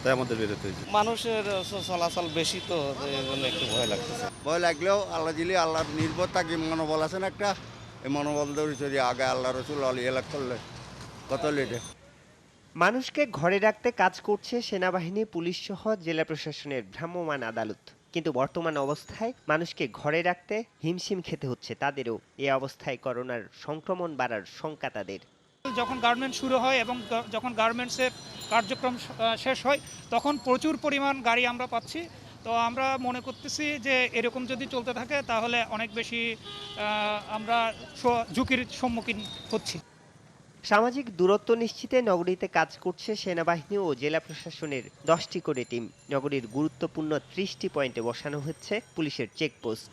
তাই আমাদের বেরোতে হয়েছে। মানুষের চলাচল বেশি তো এই জন্য একটু ভয় লাগতেছে। ভয় লাগলেও আল্লাহ দিলে আল্লাহর নির্ভর থাকি মনোবল আছে না একটা, এই মনোবল ধরে চলি আগে আল্লাহ রসুল আলী এলাক করলে কত লেটে। মানুষকে ঘরে রাখতে কাজ করছে সেনাবাহিনী, পুলিশ সহ জেলা প্রশাসনের ভ্রাম্যমাণ আদালত। কিন্তু বর্তমান অবস্থায় মানুষকে ঘরে রাখতে হিমশিম খেতে হচ্ছে তাদেরও। এই অবস্থায় করোনার সংক্রমণ বাড়ার শঙ্কা তাদের। যখন গার্মেন্টস শুরু হয় এবং যখন গার্মেন্টসের কার্যক্রম শেষ হয় তখন প্রচুর পরিমাণ গাড়ি আমরা পাচ্ছি। তো আমরা মনে করতেছি যে এরকম যদি চলতে থাকে তাহলে অনেক বেশি আমরা ঝুঁকির সম্মুখীন হচ্ছি। সামাজিক দূরত্ব নিশ্চিতে নগরীতে কাজ করছে সেনাবাহিনী ও জেলা প্রশাসনের 10টি করে টিম। নগরীর গুরুত্বপূর্ণ 30টি পয়েন্টে বসানো হচ্ছে পুলিশের চেকপোস্ট।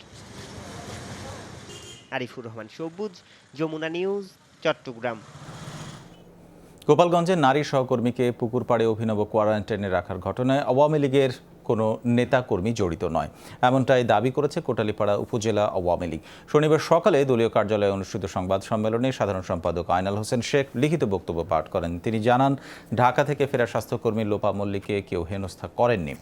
আরিফুর রহমান সবুজ, যমুনা নিউজ, চট্টগ্রাম। গোপালগঞ্জের নারী সহকর্মীকে পুকুর পাড়ে অভিনব কোয়ারেন্টাইনে রাখার ঘটনায় আওয়ামী লীগের কোনো নেতাকর্মী জড়িত নয়, এমনটাই দাবি করেছে কোটালীপাড়া উপজেলা আওয়ামী লীগ। শনিবার সকালে দলীয় কার্যালয়ে অনুষ্ঠিত সংবাদ সম্মেলনে সাধারণ সম্পাদক আয়নাল হোসেন শেখ লিখিত বক্তব্য পাঠ করেন। তিনি জানান, ঢাকা থেকে ফেরা স্বাস্থ্যকর্মী লোপা মল্লিককে কেউ হেনস্থা করেননি।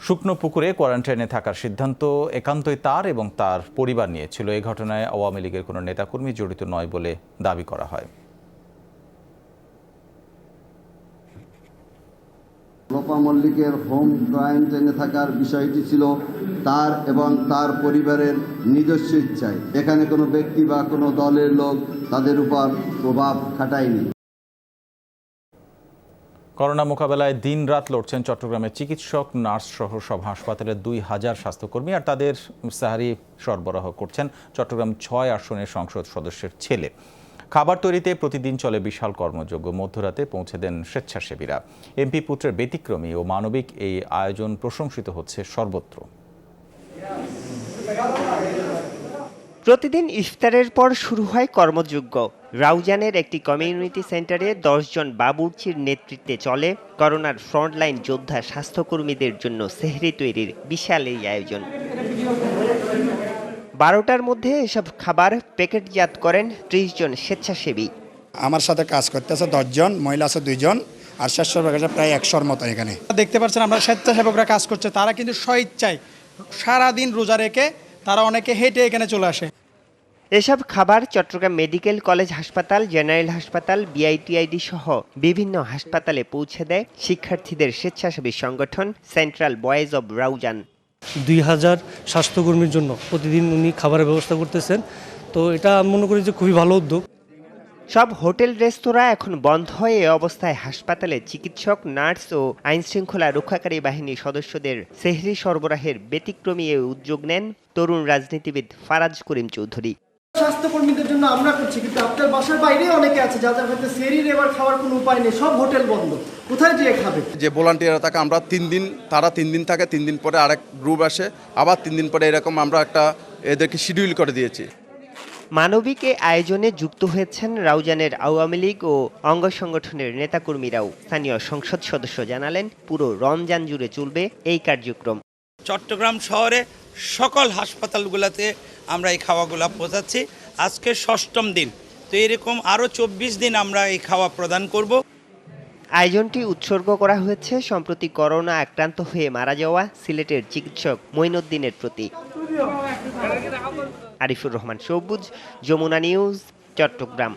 শুকনো পুকুরে কোয়ারেন্টাইনে থাকার সিদ্ধান্ত একান্তই তার এবং তার পরিবার নিয়েছিল। এই ঘটনায় আওয়ামী লীগের কোনো নেতাকর্মী জড়িত নয় বলে দাবি করা হয়। লোপা মল্লিকের হোম কোয়ারেন্টাইনে থাকার বিষয়টি ছিল তার এবং তার পরিবারের নিজস্ব ইচ্ছায়। এখানে কোনো ব্যক্তি বা কোনো দলের লোক তাদের উপর প্রভাব খাটায়নি। করোনা মোকাবেলায় দিনরাত লড়ছেন চট্টগ্রামের চিকিৎসক, নার্স সহ সব হাসপাতালের 2000 স্বাস্থ্যকর্মী। আর তাদের সাহারি সরবরাহ করছেন চট্টগ্রাম 6 আসনের সংসদ সদস্যের ছেলে। খাবার তৈরিতে প্রতিদিন চলে বিশাল কর্মযজ্ঞ। মধ্যরাতে পৌঁছে দেন স্বেচ্ছাসেবীরা। এমপি পুত্রের ব্যতিক্রমী ও মানবিক এই আয়োজন প্রশংসিত হচ্ছে সর্বত্র। প্রতিদিন ইফতারের পর শুরু হয় কর্মযজ্ঞ। রাউজানের একটি কমিউনিটি সেন্টারে 10 জন বাবুর্চির নেতৃত্বে চলে করোনার ফ্রন্টলাইন যোদ্ধা স্বাস্থ্যকর্মীদের জন্য সেহরি তৈরির বিশাল এই আয়োজন। 12টার মধ্যে এসব খাবার প্যাকেটজাত করেন 30 জন স্বেচ্ছাসেবী। আমার সাথে কাজ করতেছে 10 জন, মহিলা আছে 2 জন, আর স্বেচ্ছাসেবক আছে প্রায় 100-র মতো। এখানে দেখতে পাচ্ছেন আমরা স্বেচ্ছাসেবকরা কাজ করছে, তারা কিন্তু স্বইচ্ছায় সারাদিন রোজা রেখে তারা অনেকে হেঁটে এখানে চলে আসে। এসব খাবার চট্টগ্রাম মেডিকেল কলেজ হাসপাতাল, জেনারেল হাসপাতাল, বিআইটিআইডি সহ বিভিন্ন হাসপাতালে পৌঁছে দেয় শিক্ষার্থীদের স্বেচ্ছাসেবী সংগঠন সেন্ট্রাল বয়েজ অব রাউজান। 2000 স্বাস্থ্যকর্মীর জন্য প্রতিদিন উনি খাবারের ব্যবস্থা করতেছেন। তো এটা মনে করি যে খুবই ভালো উদ্যোগ। সব হোটেল রেস্তোরাঁ এখন বন্ধ হয়ে এ অবস্থায় হাসপাতালে চিকিৎসক, নার্স ও আইনশৃঙ্খলা রক্ষাকারী বাহিনীর সদস্যদের সেহরি সরবরাহের ব্যতিক্রমী এই উদ্যোগ নেন তরুণ রাজনীতিবিদ ফারাজ করিম চৌধুরী। স্বাস্থ্যকর্মীদের জন্য আমরা করছি, কিন্তু আপনার বাসার বাইরে অনেকে আছে যাদের হয়তো সেহরির এবার খাওয়ার কোনো উপায় নেই, সব হোটেল বন্ধ, কোথায় যেয়ে খাবে? যে ভলান্টিয়ার থাকে আমরা 3 দিন, তারা 3 দিন থাকে, 3 দিন পরে আরেক গ্রুপ আসে, আবার 3 দিন পরে এরকম আমরা একটা এদেরকে শিডিউল করে দিয়েছি। মানবিক এ আয়োজনে যুক্ত হয়েছেন রাউজানের আওয়ামী লীগ ও অঙ্গ সংগঠনের নেতাকর্মীরাও। স্থানীয় সংসদ সদস্য জানালেন, পুরো রমজান জুড়ে চলবে এই কার্যক্রম। চট্টগ্রাম শহরে সকল হাসপাতালগুলোতে আমরা এই খাওয়াগুলো পৌঁছাচ্ছি। আজকে 6ম দিন, তো এরকম আরও 24 দিন আমরা এই খাওয়া প্রদান করব। আয়োজনটি উৎসর্গ করা হয়েছে সম্প্রতি করোনা আক্রান্ত হয়ে মারা যাওয়া সিলেটের চিকিৎসক মঈনুদ্দিনের প্রতি। আরিফুর রহমান সবুজ, যমুনা নিউজ, চট্টগ্রাম।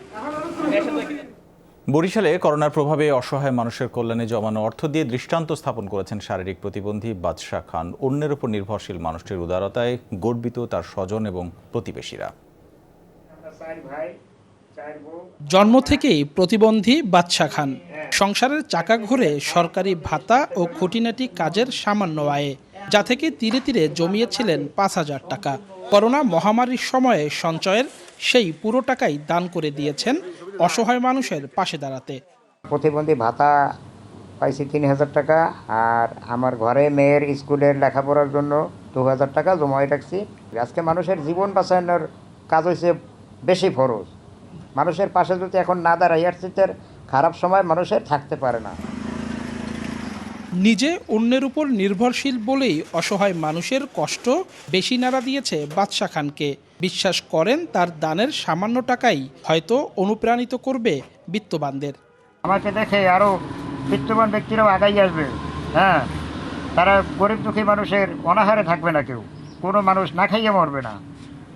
বরিশালে করোনার প্রভাবে অসহায় মানুষের কল্যাণে জমানো অর্থ দিয়ে দৃষ্টান্ত স্থাপন করেছেন শারীরিক প্রতিবন্ধী বাদশা খান। অন্যের উপর নির্ভরশীল মানুষটির উদারতায় গর্বিত তার স্বজন এবং প্রতিবেশীরা। জন্ম থেকেই প্রতিবন্ধী বাদশা খান। সংসারের চাকা ঘুরে সরকারি ভাতা ও খুঁটিনাটি কাজের সামান্য আয়ে, যা থেকে ধীরে ধীরে জমিয়েছিলেন 5000 টাকা। করোনা মহামারীর সময়ে সঞ্চয়ের সেই পুরো টাকাই দান করে দিয়েছেন অসহায় মানুষের পাশে দাঁড়াতে। প্রতিবন্ধী ভাতা পাইছি 3000 টাকা, আর আমার ঘরে মেয়ের স্কুলের লেখাপড়ার জন্য 2000 টাকা জমাই রাখছি। আজকে মানুষের জীবন বাঁচানোর কাজ হয়েছে বেশি ফরজ। মানুষের পাশে যদি এখন না দাঁড়াই, এর খারাপ সময় মানুষের থাকতে পারে না। নিজে অন্যের উপর নির্ভরশীল বলেই অসহায় মানুষের কষ্ট বেশি নাড়া দিয়েছে বাদশা খানকে। বিশ্বাস করেন তার দানের সামান্য টাকাই হয়তো অনুপ্রাণিত করবে বিত্তবানদের। আমাকে দেখে আরও বিত্তবান ব্যক্তিরাও আগাই আসবে। হ্যাঁ, তারা গরিব দুঃখী মানুষের অনাহারে থাকবে না, কেউ কোনো মানুষ না খাইয়ে মরবে না,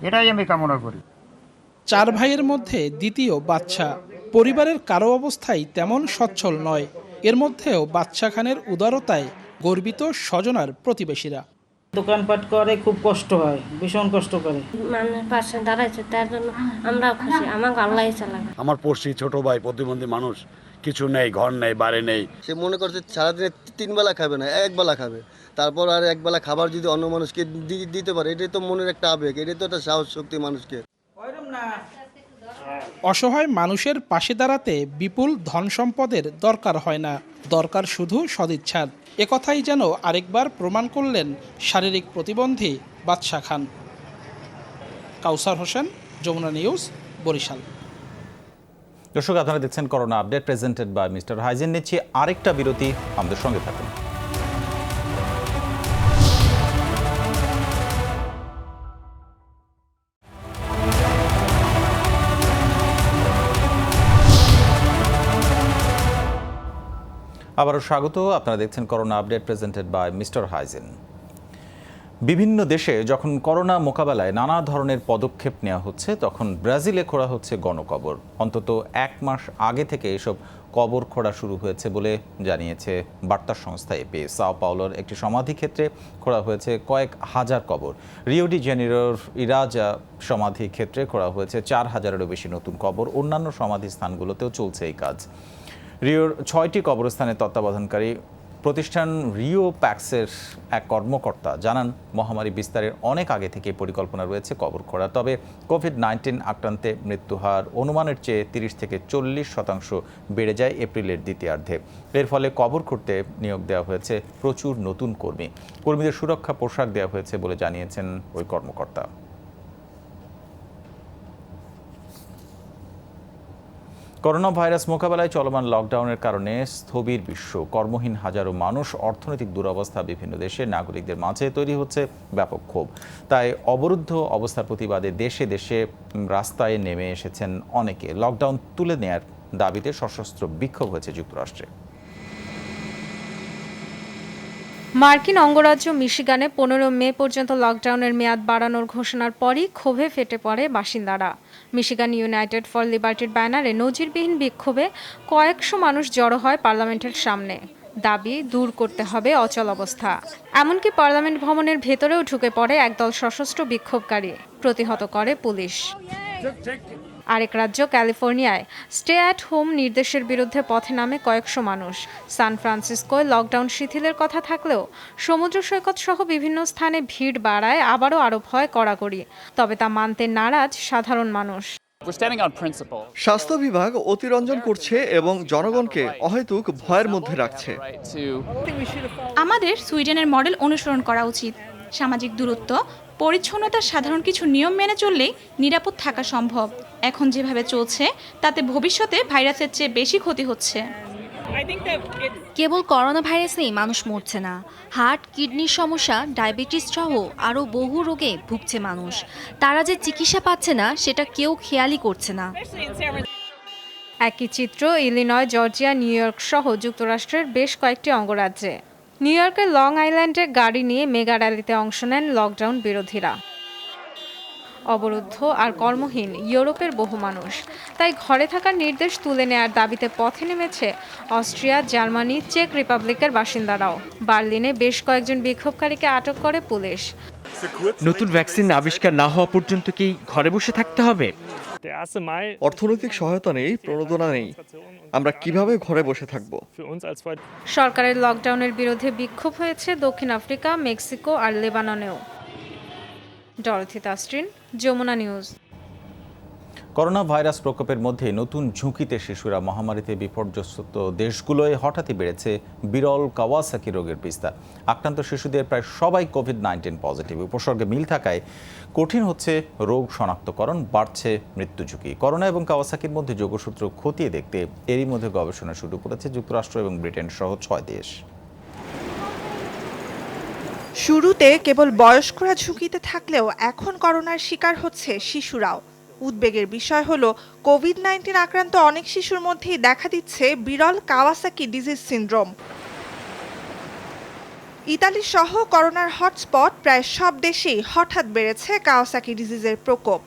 এটাই আমি কামনা করি। 4 ভাইয়ের মধ্যে দ্বিতীয় বাদশা। পরিবারের কারো অবস্থাই তেমন সচ্ছল নয়। এর মধ্যেও বাদশা খানের উদারতায় গর্বিত স্বজনার প্রতিবেশীরা। দোকানপাট করে খুব কষ্ট হয়, ভীষণ কষ্ট করে। মানুষের পাশে দাঁড়াইছে, তার জন্য আমরা খুশি। আমাকে আল্লাহ চালাবে। আমার পড়শি ছোট ভাই প্রতিবন্ধী মানুষ, কিছু নেই, ঘর নেই, বাড়ি নেই। সে মনে করছে সারাদিনে 3 বেলা খাবে না, 1 বেলা খাবে। তারপর আর 1 বেলা খাবার যদি অন্য মানুষকে দিতে পারে, এটাই তো মনের একটা আবেগ, এটাই তো একটা সাহস শক্তি মানুষকে। অসহায় মানুষের পাশে দাঁড়াতে বিপুল ধন সম্পদের দরকার হয় না, দরকার শুধু সদিচ্ছার। একথাই যেন আরেকবার প্রমাণ করলেন শারীরিক প্রতিবন্ধী বাদশা খান। কাউসার হোসেন, যমুনা নিউজ, বরিশাল। দর্শক, আপনারা দেখছেন corona update presented by Mister Hygiene. নিচ্ছি আরেকটা বিরতি, আমাদের সঙ্গে থাকুন। আবারও স্বাগত। আপনারা দেখছেন corona update presented by Mister Hygiene. বিভিন্ন দেশে যখন করোনা মোকাবেলায় নানা ধরনের পদক্ষেপ নেওয়া হচ্ছে, তখন ব্রাজিলে খোঁড়া হচ্ছে গণকবর। অন্তত 1 মাস আগে থেকে এসব কবর খোঁড়া শুরু হয়েছে বলে জানিয়েছে বার্তা সংস্থা এপি। সাও পাওলোর একটি সমাধিক্ষেত্রে খোঁড়া হয়েছে কয়েক হাজার কবর। রিও ডি জেনিরোর ইরাজা সমাধি ক্ষেত্রে খোঁড়া হয়েছে 4000-এরও বেশি নতুন কবর। অন্যান্য সমাধি স্থানগুলোতেও চলছে এই কাজ। রিওর 6টি কবরস্থানের তত্ত্বাবধানকারী প্রতিষ্ঠান রিও প্যাক্সের এক কর্মকর্তা জানান, মহামারী বিস্তারের অনেক আগে থেকে পরিকল্পনা রয়েছে কবর খোঁড়া। তবে কোভিড-19 আক্রান্তে মৃত্যু হার অনুমানের চেয়ে 30-40% বেড়ে যায় এপ্রিলের দ্বিতীয়ার্ধে। এর ফলে কবর খুঁড়তে নিয়োগ দেওয়া হয়েছে প্রচুর নতুন কর্মী। কর্মীদের সুরক্ষা পোশাক দেওয়া হয়েছে বলে জানিয়েছেন ওই কর্মকর্তা। করোনা ভাইরাস মোকাবেলায় চলমান লকডাউনের কারণে স্থবির বিশ্ব, কর্মহীন হাজারো মানুষ, অর্থনৈতিক দুরবস্থা বিভিন্ন দেশের নাগরিকদের মাঝে তৈরি হচ্ছে ব্যাপক ক্ষোভ। তাই অবরুদ্ধ অবস্থার প্রতিবাদে দেশে দেশে রাস্তায় নেমে এসেছেন অনেকে। লকডাউন তুলে নেয়ার দাবিতে সশস্ত্র বিক্ষোভ হয়েছে যুক্তরাষ্ট্রে। মার্কিন অঙ্গরাজ্য মিশিগানে 15 মে পর্যন্ত লকডাউনের মেয়াদ বাড়ানোর ঘোষণার পরই ক্ষোভে ফেটে পড়ে বাসিন্দারা। মিশিগান ইউনাইটেড ফর লিবার্টির ব্যানারে নজিরবিহীন বিক্ষোভে কয়েকশো মানুষ জড়ো হয় পার্লামেন্টের সামনে। দাবি দূর করতে হবে অচল অবস্থা। এমনকি পার্লামেন্ট ভবনের ভেতরেও ঢুকে পড়ে একদল সশস্ত্র বিক্ষোভকারী, প্রতিহত করে পুলিশ। আরেক রাজ্য ক্যালিফোর্নিয়ায় স্টে অ্যাট হোম নির্দেশের বিরুদ্ধে পথে নামে কয়েকশো মানুষ। সান ফ্রান্সিসকোয় লকডাউন শিথিলের কথা থাকলেও সমুদ্র সৈকত সহ বিভিন্ন স্থানে ভিড় বাড়ায় আবারও আরোপ হয় কড়াকড়ি। তবে তা মানতে নারাজ সাধারণ মানুষ। স্বাস্থ্য বিভাগ অতিরঞ্জন করছে এবং জনগণকে অহেতুক ভয়ের মধ্যে রাখছে। আমাদের সুইডেনের মডেল অনুসরণ করা উচিত। সামাজিক দূরত্ব, পরিচ্ছন্নতার সাধারণ কিছু নিয়ম মেনে চললেই নিরাপদ থাকা সম্ভব। এখন যেভাবে চলছে তাতে ভবিষ্যতে ভাইরাসের চেয়ে বেশি ক্ষতি হচ্ছে। কেবল করোনা ভাইরাসেই মানুষ মরছে না, হার্ট, কিডনির সমস্যা, ডায়াবেটিস সহ আরও বহু রোগে ভুগছে মানুষ। তারা যে চিকিৎসা পাচ্ছে না সেটা কেউ খেয়ালই করছে না। একই চিত্র ইলিনয়, জর্জিয়া, নিউ ইয়র্ক সহ যুক্তরাষ্ট্রের বেশ কয়েকটি অঙ্গরাজ্যে। নিউ ইয়র্কের লং আইল্যান্ডে গাড়ি নিয়ে মেগা র্যালিতে অংশ নেন লকডাউন বিরোধীরা। অবরুদ্ধ আর কর্মহীন ইউরোপের বহু মানুষ। তাই ঘরে থাকার নির্দেশ তুলে নেয়ার দাবিতে পথে নেমেছে অস্ট্রিয়া, জার্মানি, চেক রিপাবলিকের বাসিন্দারাও। বার্লিনে বেশ কয়েকজন বিক্ষোভকারীকে আটক করে পুলিশ। নতুন ভ্যাকসিন আবিষ্কার না হওয়া পর্যন্ত কি ঘরে বসে থাকতে হবে? অর্থনৈতিক সহায়তা নেই, প্রণোদনা নেই, আমরা কিভাবে ঘরে বসে থাকব? সরকারের লকডাউনের বিরুদ্ধে বিক্ষোভ হয়েছে দক্ষিণ আফ্রিকা, মেক্সিকো আর লেবাননেও। ডরথি তাস্ট্রিন, যমুনা নিউজ। করোনা ভাইরাস প্রকোপের মধ্যে নতুন ঝুঁকিতে শিশুরা। মহামারীতে বিপর্যস্ত দেশগুলোয় হঠাৎই বেড়েছে বিরল কাওয়াসাকি রোগের বিস্তার। আক্রান্ত শিশুদের প্রায় সবাই কোভিড-19 পজিটিভ। উপসর্গে মিল থাকায় কঠিন হচ্ছে রোগ শনাক্তকরণ, বাড়ছে মৃত্যু ঝুঁকি। করোনা এবং কাওয়াসাকির মধ্যে যোগসূত্র খতিয়ে দেখতে এরই মধ্যে গবেষণা শুরু করেছে যুক্তরাষ্ট্র এবং ব্রিটেন সহ 6 দেশ। শুরুতে কেবল বয়স্করা ঝুঁকিতে থাকলেও এখন করোনার শিকার হচ্ছে শিশুরাও। উদ্বেগের বিষয় হলো কোভিড-19 আক্রান্ত অনেক শিশুর মধ্যেই দেখা দিচ্ছে বিরল কাওয়াসাকি ডিজিজ সিনড্রোম। ইতালি সহ করোনার হটস্পট প্রায় সব দেশেই হঠাৎ বেড়েছে কাওয়াসাকি ডিজিজের প্রকোপ।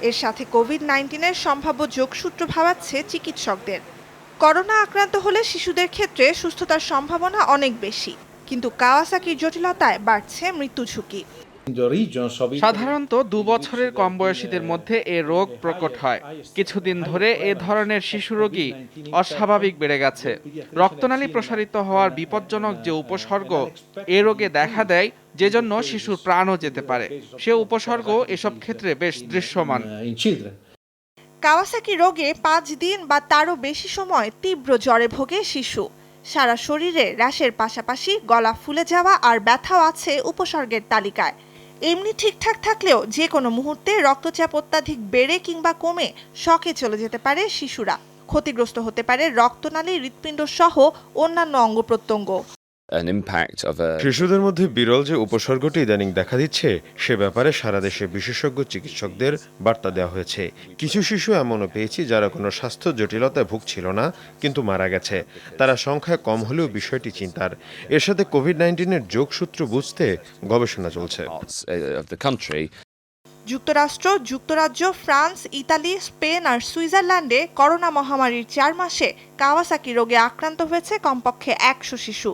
এর সাথে কোভিড-19 সম্ভাব্য যোগসূত্র ভাবাচ্ছে চিকিৎসকদের। করোনা আক্রান্ত হলে শিশুদের ক্ষেত্রে সুস্থতার সম্ভাবনা অনেক বেশি, কিন্তু কাওয়াসাকির জটিলতায় বাড়ছে মৃত্যু ঝুঁকি। সাধারণত 2 বছরের কম বয়সীদের মধ্যে এ রোগ প্রকট হয়। কিছুদিন ধরে এ ধরনের শিশু রোগী অস্বাভাবিক বেড়ে গেছে। রক্তনালী প্রসারিত হওয়ার বিপজ্জনক যে উপসর্গ এ রোগে দেখা দেয়, যে জন্য শিশুর প্রাণও যেতে পারে, সে উপসর্গ এসব ক্ষেত্রে বেশ দৃশ্যমান। কাওয়াসাকি রোগে 5 দিন বা তারও বেশি সময় তীব্র জ্বরে ভোগে শিশু। সারা শরীরে র্যাশের পাশাপাশি গলা ফুলে যাওয়া আর ব্যথাও আছে উপসর্গের তালিকায়। এমনি ঠিকঠাক থাকলেও যে কোনো মুহূর্তে রক্তচাপ অত্যাধিক বেড়ে কিংবা কমে শকে চলে যেতে পারে শিশুরা। ক্ষতিগ্রস্ত হতে পারে রক্তনালী, হৃৎপিণ্ড সহ অন্যান্য অঙ্গ প্রত্যঙ্গ। শিশুদের মধ্যে বিরল যে উপসর্গটি ইদানিং দেখা দিচ্ছে, সে ব্যাপারে সারা দেশে বিশেষজ্ঞ চিকিৎসকদের বার্তা দেওয়া হয়েছে। কিছু শিশু এমনও পেয়েছি যারা কোনো স্বাস্থ্য জটিলতায় ভুগছিল না, কিন্তু মারা গেছে। তারা সংখ্যায় কম হলেও বিষয়টি চিন্তার। এর সাথে কোভিড-19 যোগসূত্র বুঝতে গবেষণা চলছে। যুক্তরাষ্ট্র, যুক্তরাজ্য, ফ্রান্স, ইতালি, স্পেন আর সুইজারল্যান্ডে করোনা মহামারীর 4 মাসে কাওয়াসাকি রোগে আক্রান্ত হয়েছে কমপক্ষে 100 শিশু।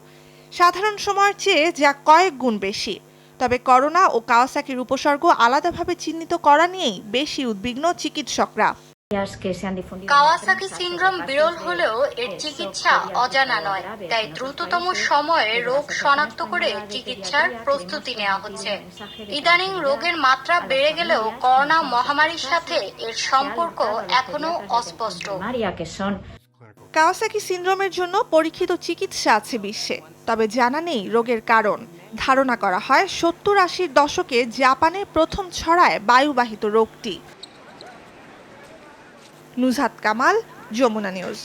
সাধারণ সময়ের চেয়ে যা কয়েক গুণ বেশি। তবে করোনা ও কাওয়াসাকির উপসর্গ আলাদাভাবে চিহ্নিত করা নিয়েই বেশি উদ্বিগ্ন চিকিৎসকরা। কাওয়াসাকি সিনড্রোম বিরল হলেও এর চিকিৎসা অজানা নয়, তাই দ্রুততম সময়ে রোগ শনাক্ত করে চিকিৎসার প্রস্তুতি নেওয়া হচ্ছে। ইদানিং রোগের মাত্রা বেড়ে গেলেও করোনা মহামারীর সাথে এর সম্পর্ক এখনো অস্পষ্ট। কাওয়াসাকি সিনড্রোমের জন্য পরীক্ষিত চিকিৎসা আছে বিশ্বে, তবে জানা নেই রোগের কারণ। ধারণা করা হয় 70-80 দশকে জাপানে প্রথম ছড়ায় বায়ুবাহিত রোগটি। নুজহাত কামাল, যমুনা নিউজ।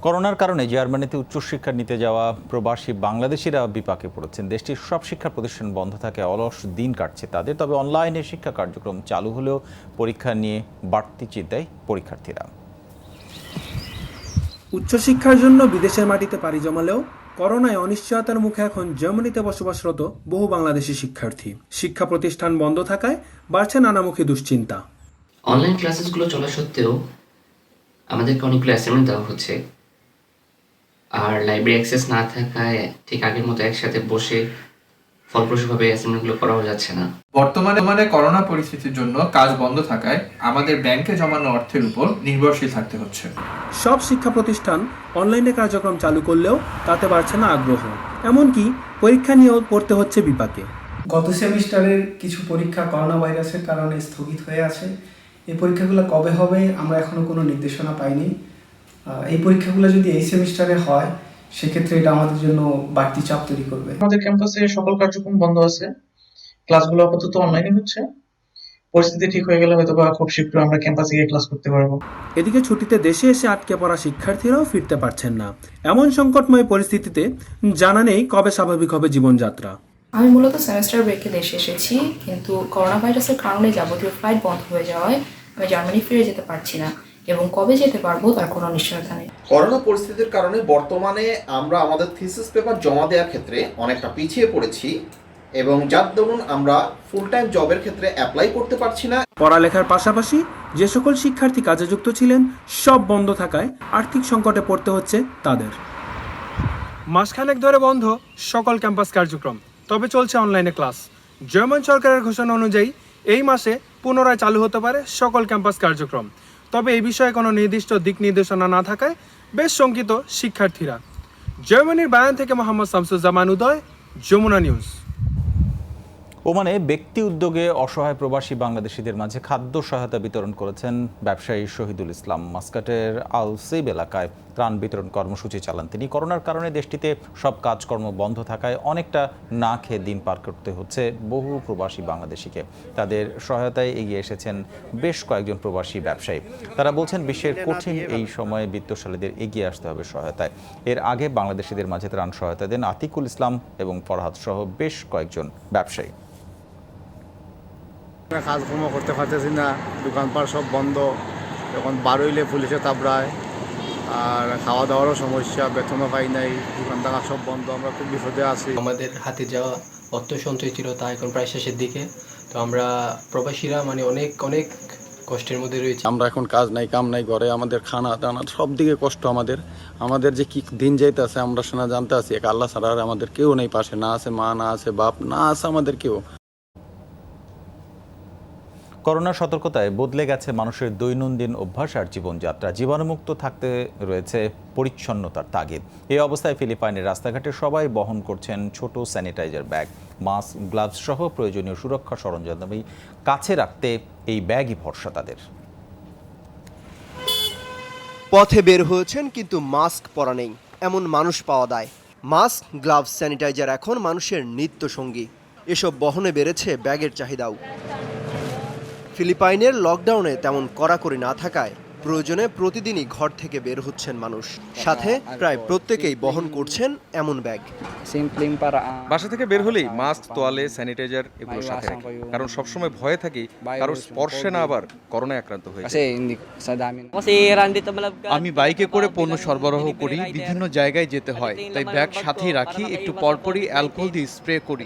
করোনার কারণে জার্মানিতে উচ্চশিক্ষা নিতে যাওয়া প্রবাসী বাংলাদেশিরা বিপাকে পড়েছেন। দেশটির সব শিক্ষা প্রতিষ্ঠান বন্ধ থাকে, অলস দিন কাটছে তাদের। তবে অনলাইনে শিক্ষা কার্যক্রম চালু হলেও পরীক্ষা নিয়ে বাড়তি চিন্তায় পরীক্ষার্থীরা। উচ্চশিক্ষার জন্য বিদেশের মাটিতে পাড়ি জমালেও করোনায় অনিশ্চয়তার মুখে এখন জার্মানিতে বসবাসরত বহু বাংলাদেশি শিক্ষার্থী। শিক্ষা প্রতিষ্ঠান বন্ধ থাকায় বাড়ছে নানামুখী দুশ্চিন্তা। অনলাইন ক্লাসেসগুলো চলা সত্ত্বেও আমাদেরকে অনেকগুলো অ্যাসাইনমেন্ট দেওয়া হচ্ছে, আর লাইব্রেরি অ্যাক্সেস না থাকায় ঠিক আগের মতো একসাথে বসে ফলপ্রসূভাবে অ্যাসাইনমেন্টগুলো করাও যাচ্ছে না। বর্তমানে করোনা পরিস্থিতির জন্য কাজ বন্ধ থাকায় আমাদের ব্যাংকে জমানো অর্থের উপর নির্ভরশীল থাকতে হচ্ছে। সব শিক্ষা প্রতিষ্ঠান অনলাইনে কার্যক্রম চালু করলেও তাতে বাড়ছে না আগ্রহ। এমনকি পরীক্ষা নিয়েও পড়তে হচ্ছে বিপাকে। গত সেমিস্টারের কিছু পরীক্ষা করোনা ভাইরাসের কারণে স্থগিত হয়ে আছে। এই পরীক্ষাগুলো কবে হবে আমরা এখনো কোনো নির্দেশনা পাইনি। এই পরীক্ষাগুলো যদি এই সেমিস্টারে হয় সেক্ষেত্রে এটা আমাদের জন্য বাড়তি চাপ তৈরি করবে। আমাদের ক্যাম্পাসে সকল কার্যক্রম বন্ধ আছে, ক্লাসগুলো আপাতত অনলাইনে হচ্ছে। পরিস্থিতি ঠিক হয়ে গেলে হয়তো খুব শীঘ্র আমরা ক্যাম্পাসে গিয়ে ক্লাস করতে পারবো। এদিকে ছুটিতে দেশে এসে আটকে পড়া শিক্ষার্থীরাও ফিরতে পারছেন না। এমন সংকটময় পরিস্থিতিতে জানা নেই কবে স্বাভাবিক হবে জীবনযাত্রা। আমি মূলত সেমেস্টার ব্রেকে দেশে এসেছি, কিন্তু করোনা ভাইরাসের কারণে যাবতীয় ফ্লাইট বন্ধ হয়ে যাওয়ায় আমি জার্মানি ফিরে যেতে পারছি না, এবং কবে যেতে পারবো তার কোনো নিশ্চয়তা নেই। করোনা পরিস্থিতির কারণে বর্তমানে আমরা আমাদের থিসিস পেপার জমা দেওয়ার ক্ষেত্রে অনেকটা পিছিয়ে পড়েছি, এবং যার দরুন আমরা ফুল টাইম জবের ক্ষেত্রে অ্যাপ্লাই করতে পারছি না। পড়ালেখার পাশাপাশি যে সকল শিক্ষার্থী কাজে যুক্ত ছিলেন সব বন্ধ থাকায় আর্থিক সংকটে পড়তে হচ্ছে তাদের। মাসখানেক ধরে বন্ধ সকল ক্যাম্পাস কার্যক্রম, তবে চলছে অনলাইনে ক্লাস। জার্মান সরকারের ঘোষণা অনুযায়ী এই মাসে পুনরায় চালু হতে পারে সকল ক্যাম্পাস কার্যক্রম। তবে এই বিষয়ে কোনো নির্দিষ্ট দিক নির্দেশনা না থাকায় বেশ শঙ্কিত শিক্ষার্থীরা। জার্মানির বায়ার্ন থেকে মোহাম্মদ শামসুজ্জামান উদয়, যমুনা নিউজ। ওমানে ব্যক্তি উদ্যোগে অসহায় প্রবাসী বাংলাদেশিদের মাঝে খাদ্য সহায়তা বিতরণ করেছেন ব্যবসায়ী শহীদুল ইসলাম। মাস্কাটের আল সেব এলাকায় ত্রাণ বিতরণ কর্মসূচি চালান তিনি। করোনার কারণে দেশটিতে সব কাজকর্ম বন্ধ থাকায় অনেকটা না খেয়ে দিন পার করতে হচ্ছে বহু প্রবাসী বাংলাদেশিকে। তাদের সহায়তায় এগিয়ে এসেছেন বেশ কয়েকজন প্রবাসী ব্যবসায়ী। তারা বলছেন বিশ্বের কঠিন এই সময়ে বিত্তশালীদের এগিয়ে আসতে হবে সহায়তায়। এর আগে বাংলাদেশিদের মাঝে ত্রাণ সহায়তা দেন আতিকুল ইসলাম এবং ফরহাদ সহ বেশ কয়েকজন ব্যবসায়ী। কাজকর্ম করতে পারতেছি না, দোকানপাট সব বন্ধ, এখন বারোইলে পুলিশে তাবড়ায়, আর খাওয়া দাওয়ারও সমস্যা, বেতনও পাই নাই, দোকান টাকা সব বন্ধ, আমরা খুব বিপদে আছি। আমাদের হাতে যাওয়া অর্থ সঞ্চয় ছিল তা এখন প্রায় শেষের দিকে, তো আমরা প্রবাসীরা মানে অনেক অনেক কষ্টের মধ্যে রয়েছে। আমরা এখন কাজ নাই, কাম নাই, ঘরে আমাদের খানা টানা সব দিকে কষ্ট। আমাদের যে কি দিন যাইতেছে আমরা শোনা জানতে আছি, এক আল্লাহ ছাড়া আর আমাদের কেউ নেই পাশে, না আছে মা, না আছে বাপ, না আছে আমাদের কেউ। করোনার সতর্কতায় বদলে গেছে মানুষের দৈনন্দিন অভ্যাস আর জীবনযাত্রা। জীবাণুমুক্ত থাকতে রয়েছে পরিচ্ছন্নতার তাগিদ। এই অবস্থায় ফিলিপাইনের রাস্তাঘাটে সবাই বহন করছেন ছোট স্যানিটাইজার ব্যাগ, মাস্ক, গ্লাভস সহ প্রয়োজনীয় সুরক্ষা সরঞ্জাম কাছে রাখতে এই ব্যাগই ভরসা তাদের। পথে বের হয়েছেন কিন্তু মাস্ক পরা নেই, এমন মানুষ পাওয়া যায়। মাস্ক, গ্লাভস, স্যানিটাইজার এখন মানুষের নিত্য সঙ্গী। এসব বহনে বেড়েছে ব্যাগের চাহিদাও। ফিলিপাইনের লকডাউনে তেমন কড়াকড়ি না থাকায় প্রয়োজনে প্রতিদিনই ঘর থেকে বের হচ্ছেন মানুষ। সাথে প্রায় প্রত্যেকেই বহন করছেন এমন ব্যাগ। বাসা থেকে বের হলেই মাস্ক, তোয়ালে, স্যানিটাইজার এগুলো সাথে রাখি, কারণ সবসময় ভয়ে থাকি কারোর স্পর্শে না আবার করোনায় আক্রান্ত হয়ে যায়। আমি বাইকে করে পণ্য সরবরাহ করি, বিভিন্ন জায়গায় যেতে হয়, তাই ব্যাগ সাথেই রাখি, একটু পরপরই অ্যালকোহল দিয়ে স্প্রে করি।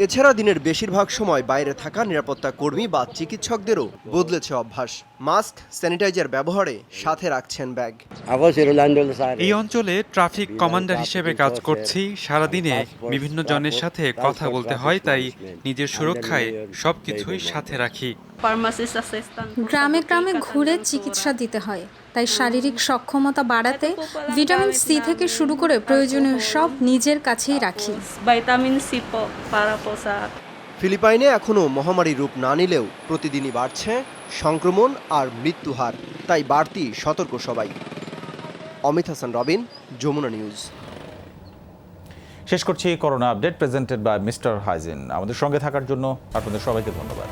এছাড়া দিনের বেশিরভাগ সময় বাইরে থাকা নিরাপত্তা কর্মী বা চিকিৎসকদেরও বদলেছে অভ্যাস। মাস্ক, স্যানিটাইজার ব্যবহারে সাথে রাখছেন ব্যাগ। এই অঞ্চলে ট্রাফিক কমান্ডার হিসেবে কাজ করছি। সারাদিনে বিভিন্ন জনের সাথে কথা বলতে হয়, তাই নিজের সুরক্ষায় সবকিছুই সাথে রাখি। গ্রামে গ্রামে ঘুরে চিকিৎসা দিতে হয়, তাই শারীরিক সক্ষমতা বাড়াতে ভিটামিন সি থেকে শুরু করে প্রয়োজনীয় সব নিজের কাছেই রাখি। ফিলিপাইনে এখনও মহামারী রূপ না নিলেও প্রতিদিনই বাড়ছে সংক্রমণ আর মৃত্যুহার, তাই বাড়তি সতর্ক সবাই। অমিত হাসান রবিন, যমুনা নিউজ। শেষ করছি corona update presented by mister Hygiene. আমাদের সঙ্গে থাকার জন্য আপনাদের সবাইকে ধন্যবাদ।